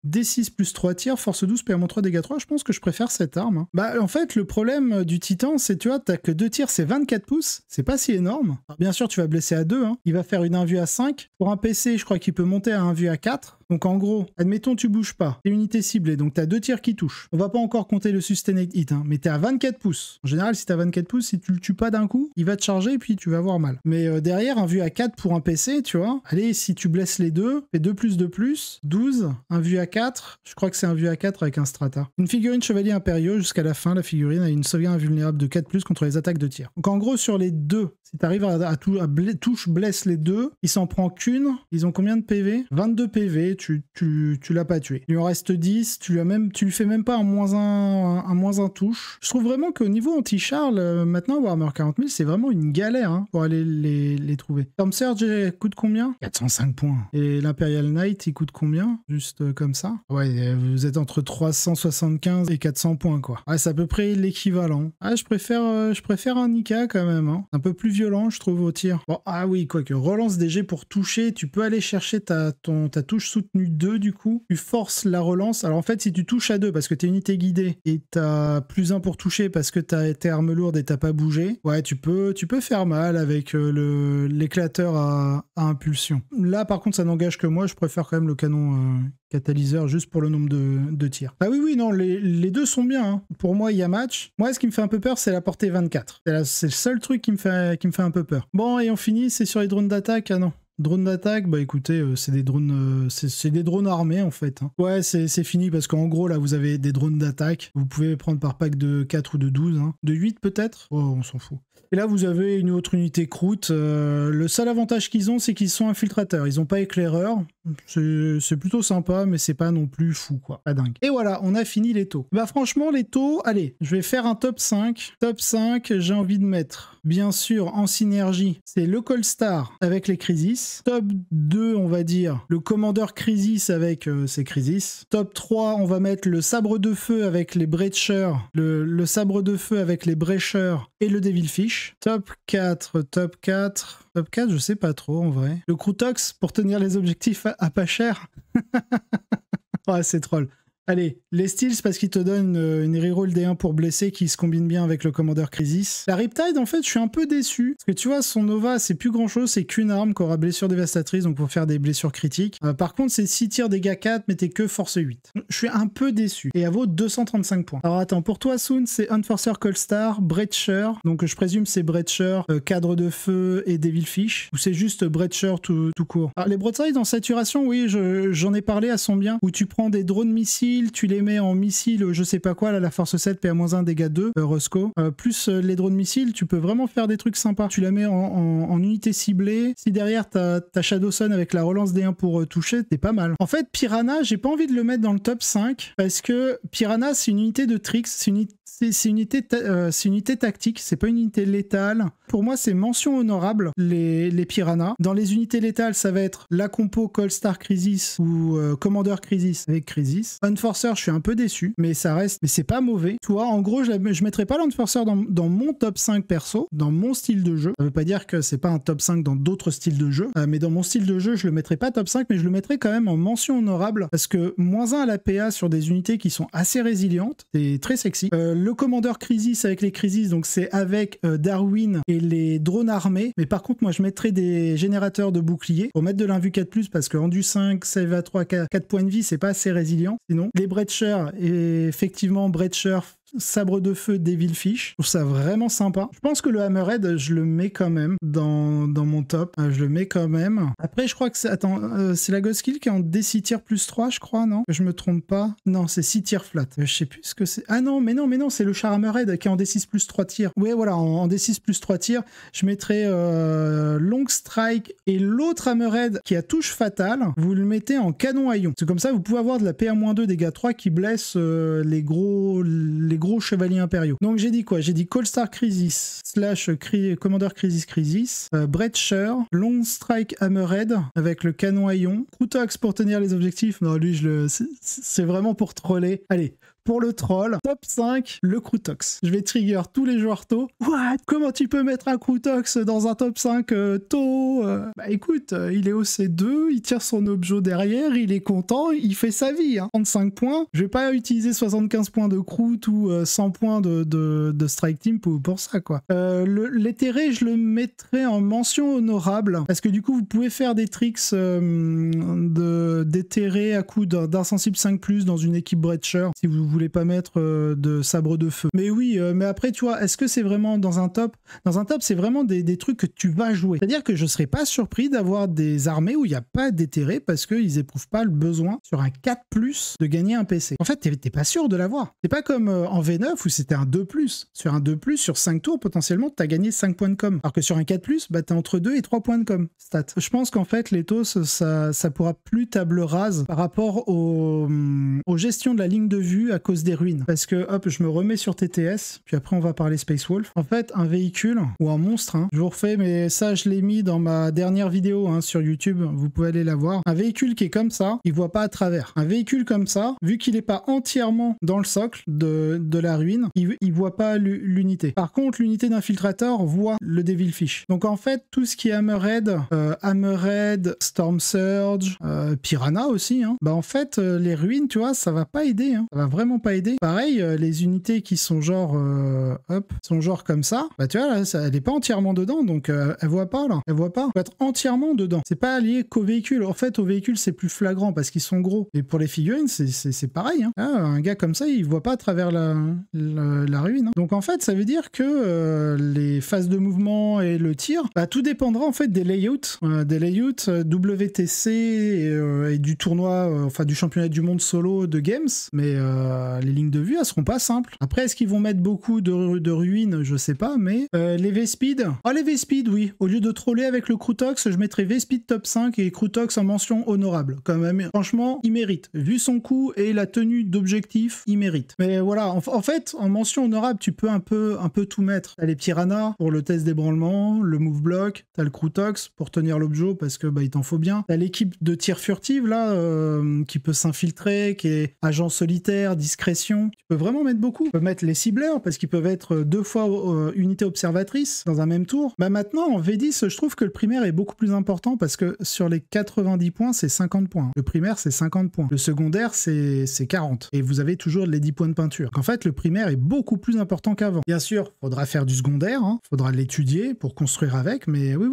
D6+3 tirs, force 12, PA-3, dégâts 3, je pense que je préfère cette arme. Hein. Bah en fait, le problème du titan, c'est, tu vois, t'as que 2 tirs, c'est 24 pouces, c'est pas si énorme. Alors, bien sûr, tu vas blesser à 2, hein. Il va faire une 1 vue à 5. Pour un PC, je crois qu'il peut monter à 1 vue à 4. Donc en gros, admettons tu bouges pas, t'es unité ciblée, donc t'as 2 tirs qui touchent. On va pas encore compter le sustained hit, hein, mais t'es à 24 pouces. En général, si t'as 24 pouces, si tu le tues pas d'un coup, il va te charger et puis tu vas avoir mal. Mais derrière, un vue à 4 pour un PC, tu vois, allez, si tu blesses les deux, fais 2+2+, 12, un vue à 4, je crois que c'est un vue à 4 avec un strata. Une figurine chevalier impériaux, jusqu'à la fin, la figurine a une sauvegarde invulnérable de 4+, contre les attaques de tir. Donc en gros, sur les deux, si t'arrives à touche, blesse les deux, il s'en prend qu'une, ils ont combien de PV? 22 PV, tu l'as pas tué. Il en reste 10, tu lui fais même pas un -1 touche. Je trouve vraiment qu'au niveau anti-char, maintenant Warhammer 40 000, c'est vraiment une galère, hein, pour aller les trouver. Storm Surge coûte combien? 405 points. Et l'Imperial Knight, il coûte combien? Juste comme ça? Ouais, vous êtes entre 375 et 400 points, quoi. Ouais, c'est à peu près l'équivalent. Ah, je préfère un Nika quand même, hein. Un peu plus violent, je trouve, au tir. Bon, ah oui, quoique, relance des jets pour toucher, tu peux aller chercher ta touche soutenue 2, du coup. Tu forces la relance. Alors en fait, si tu touches à 2 parce que t'es unité guidée et t'as +1 pour toucher parce que t'as tes armes lourdes et t'as pas bougé, ouais, tu peux faire mal avec l'éclateur à impulsion. Là, par contre, ça n'engage que moi. Je préfère quand même le canon catalyseur juste pour le nombre de tirs. Ah oui, non, les deux sont bien. Hein. Pour moi, il y a match. Moi, ce qui me fait un peu peur, c'est la portée 24. C'est le seul truc qui me fait un peu peur. Bon, et on finit, c'est sur les drones d'attaque. Ah non. Drone d'attaque, bah écoutez, c'est des drones, c'est des drones armés en fait. Hein. Ouais, c'est fini parce qu'en gros là vous avez des drones d'attaque. Vous pouvez prendre par pack de 4 ou de 12, hein. De 8 peut-être. Oh, on s'en fout. Et là vous avez une autre unité croûte. Le seul avantage qu'ils ont, c'est qu'ils sont infiltrateurs. Ils ont pas éclaireur. C'est plutôt sympa, mais c'est pas non plus fou quoi. Pas dingue. Et voilà, on a fini les taux. Bah franchement les taux, allez, je vais faire un top 5. Top 5, j'ai envie de mettre, bien sûr, en synergie, c'est le Colstar avec les Crisis. Top 2, on va dire, le Commandeur Crisis avec ses Crisis. Top 3, on va mettre le Sabre de Feu avec les Breachers, le Sabre de Feu avec les Breachers et le Devilfish. Top 4, je sais pas trop en vrai. Le Croutox pour tenir les objectifs à pas cher. Ouais, c'est troll. Allez, les styles, c'est parce qu'ils te donnent une reroll D1 pour blesser qui se combine bien avec le Commander Crisis. La Riptide, en fait, je suis un peu déçu. Parce que tu vois, son Nova, c'est plus grand chose, c'est qu'une arme qui aura blessure dévastatrice, donc pour faire des blessures critiques. Par contre, c'est 6 tirs dégâts 4, mais t'es que force 8. Je suis un peu déçu. Et elle vaut 235 points. Alors attends, pour toi, Soon, c'est Enforcer Cold-Star, Breacher, donc je présume c'est Breacher, Cadre de Feu et Devilfish, ou c'est juste Breacher tout court. Alors les broadsides en saturation, oui, j'en ai parlé à son bien, où tu prends des drones missiles, tu les mets en missiles, je sais pas quoi, là, la force 7, PA-1, dégâts 2, Roscoe, plus les drones missiles, tu peux vraiment faire des trucs sympas. Tu la mets en unité ciblée, si derrière t'as Shadowsun avec la relance D1 pour toucher, t'es pas mal. En fait, Piranha, j'ai pas envie de le mettre dans le top 5, parce que Piranha, c'est une unité de tricks, c'est une unité tactique, c'est pas une unité létale. Pour moi, c'est mention honorable, les Piranhas. Dans les unités létales, ça va être la compo Cold-Star Crisis ou Commander Crisis avec Crisis. Enforcer, je suis un peu déçu, mais ça reste, mais c'est pas mauvais. Tu vois, en gros, je mettrais pas l'Enforcer dans mon top 5 perso, dans mon style de jeu. Ça veut pas dire que c'est pas un top 5 dans d'autres styles de jeu, mais dans mon style de jeu, je le mettrais pas top 5, mais je le mettrais quand même en mention honorable, parce que -1 à la PA sur des unités qui sont assez résilientes, c'est très sexy. Le Commander Crisis avec les Crisis, donc c'est avec Darwin et les drones armés, mais par contre moi je mettrais des générateurs de boucliers pour mettre de l'invu 4+, parce que rendu 5, save à 3, 4 points de vie, c'est pas assez résilient. Sinon, les Breacher, et effectivement Breacher, Sabre de Feu, Devilfish, je trouve ça vraiment sympa. Je pense que le Hammerhead, je le mets quand même dans mon top. Je le mets quand même. Après, je crois que c'est... Attends, c'est la Ghost Kill qui est en D6 tirs +3, je crois, non? Je me trompe pas. Non, c'est 6 tirs flat. Je sais plus ce que c'est. Ah non, mais non, c'est le char Hammerhead qui est en D6 +3 tirs. Ouais, voilà, en D6 +3 tirs, je mettrais Long Strike et l'autre Hammerhead qui a touche fatale, vous le mettez en canon à ion. C'est comme ça, vous pouvez avoir de la PA-2 dégâts 3 qui blesse les gros chevaliers impériaux. Donc j'ai dit quoi? J'ai dit Cold-Star Crisis / Commander Crisis, Breacher, Long Strike Hammerhead avec le canon à ion, Krutox pour tenir les objectifs. Non, lui, c'est vraiment pour troller. Allez, pour le troll, top 5, le Krutox. Je vais trigger tous les joueurs tôt. What? Comment tu peux mettre un Krutox dans un top 5 tôt? Bah écoute, il est au C2, il tire son objet derrière, il est content, il fait sa vie. 35 points. Je vais pas utiliser 75 points de Krut ou 100 points de Strike Team pour ça, quoi. L'éthéré, je le mettrais en mention honorable, parce que du coup, vous pouvez faire des tricks d'éthéré à coup d'insensible 5+, dans une équipe Breacher, si vous voulez pas mettre de sabre de feu. Mais oui, mais après, tu vois, est-ce que c'est vraiment dans un top? Dans un top, c'est vraiment des trucs que tu vas jouer. C'est-à-dire que je serais pas surpris d'avoir des armées où il n'y a pas d'éthéré parce qu'ils éprouvent pas le besoin sur un 4+, de gagner un PC. En fait, t'es pas sûr de l'avoir. C'est pas comme en V9 où c'était un 2+. Sur un 2+, sur 5 tours, potentiellement, t'as gagné 5 points de com. Alors que sur un 4+, bah, t'es entre 2 et 3 points de com. Stat. Je pense qu'en fait, l'Ethos, ça pourra plus table rase par rapport aux gestions de la ligne de vue à cause des ruines. Parce que, hop, je me remets sur TTS, puis après on va parler Space Wolf. En fait, un véhicule, ou un monstre, je vous refais, mais ça je l'ai mis dans ma dernière vidéo sur YouTube, vous pouvez aller la voir. Un véhicule qui est comme ça, il voit pas à travers. Un véhicule comme ça, vu qu'il est pas entièrement dans le socle de la ruine, il voit pas l'unité. Par contre, l'unité d'infiltrateur voit le Devilfish. Donc en fait, tout ce qui est Hammerhead, Storm Surge, Piranha aussi, bah en fait, les ruines, tu vois, ça va pas aider, ça va vraiment pas aider. Pareil, les unités qui sont genre sont genre comme ça, bah tu vois là, elle est pas entièrement dedans, donc elle voit pas là, elle voit pas. Elle va être entièrement dedans. C'est pas lié qu'au véhicule. En fait, au véhicule c'est plus flagrant parce qu'ils sont gros. Et pour les figurines, c'est pareil. Un gars comme ça, il voit pas à travers la ruine. Donc en fait, ça veut dire que les phases de mouvement et le tir, bah tout dépendra en fait des layouts WTC et du tournoi, enfin du championnat du monde solo de Games. Mais les lignes de vue, elles seront pas simples. Après, est-ce qu'ils vont mettre beaucoup de ruines? Je sais pas, mais les V-Speed... Ah, les V-Speed, oui. Au lieu de troller avec le Krutox, je mettrais V-Speed top 5 et Krutox en mention honorable. Quand même, franchement, il mérite. Vu son coup et la tenue d'objectif, il mérite. Mais voilà, en fait, en mention honorable, tu peux un peu tout mettre. T'as les Piranhas pour le test d'ébranlement, le move block, t'as le Krutox pour tenir l'objet parce que bah il t'en faut bien. T'as l'équipe de tir furtive là, qui peut s'infiltrer, qui est agent solitaire, discrétion. Tu peux vraiment mettre beaucoup. Tu peux mettre les cibleurs, parce qu'ils peuvent être 2 fois unité observatrice dans un même tour. Bah maintenant, en V10, je trouve que le primaire est beaucoup plus important, parce que sur les 90 points, c'est 50 points. Le primaire, c'est 50 points. Le secondaire, c'est 40. Et vous avez toujours les 10 points de peinture. Donc en fait, le primaire est beaucoup plus important qu'avant. Bien sûr, faudra faire du secondaire, hein. Faudra l'étudier pour construire avec, mais oui,